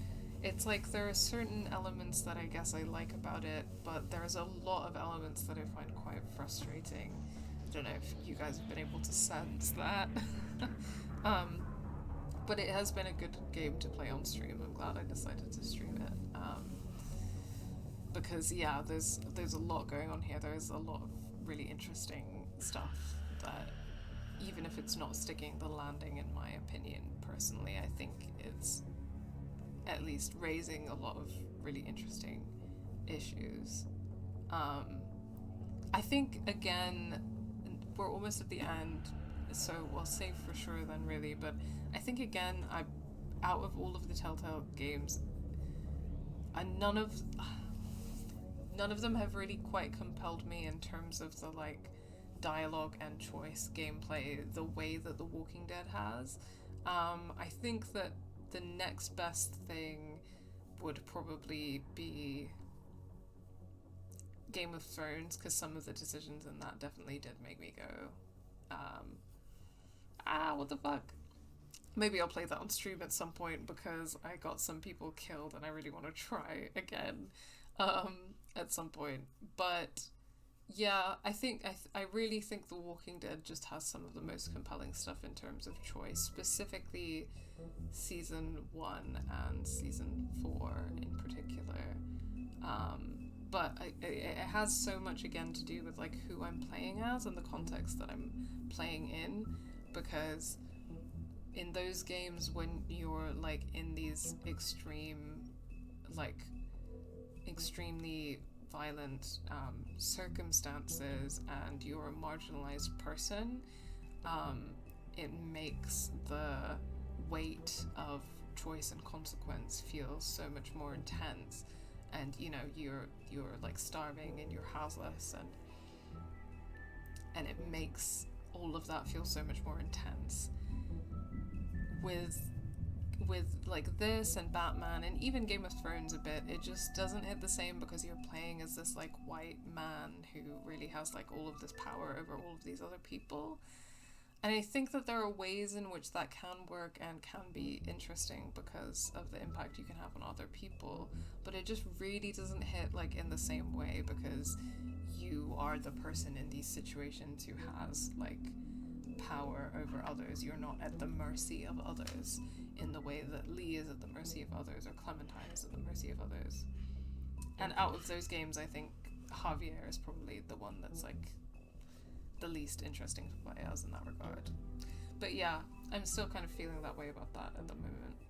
It's like there are certain elements that I guess I like about it, but there's a lot of elements that I find quite frustrating. I don't know if you guys have been able to sense that. But it has been a good game to play on stream. I'm glad I decided to stream it. Because yeah, there's a lot going on here. There's a lot of really interesting stuff that, even if it's not sticking the landing, in my opinion, personally, I think it's at least raising a lot of really interesting issues. I think, again, we're almost at the end, so we'll save for sure then, really, but I think, again, out of all of the Telltale games, none of them have really quite compelled me in terms of the, like, dialogue and choice gameplay the way that The Walking Dead has. I think that the next best thing would probably be Game of Thrones, because some of the decisions in that definitely did make me go, what the fuck? Maybe I'll play that on stream at some point, because I got some people killed and I really want to try again at some point. But yeah, I really think The Walking Dead just has some of the most compelling stuff in terms of choice, specifically season 1 and season 4 in particular. But it has so much, again, to do with like who I'm playing as and the context that I'm playing in, because in those games, when you're like in these extremely violent circumstances and you're a marginalized person, it makes the weight of choice and consequence feel so much more intense. And you know, you're like starving and you're houseless, and it makes all of that feel so much more intense. With like this and Batman and even Game of Thrones a bit, it just doesn't hit the same, because you're playing as this like white man who really has like all of this power over all of these other people. And I think that there are ways in which that can work and can be interesting because of the impact you can have on other people, but it just really doesn't hit like in the same way because you are the person in these situations who has like power over others. You're not at the mercy of others in the way that Lee is at the mercy of others or Clementine is at the mercy of others. And out of those games, I think Javier is probably the one that's like the least interesting to play as in that regard. But yeah, I'm still kind of feeling that way about that at the moment.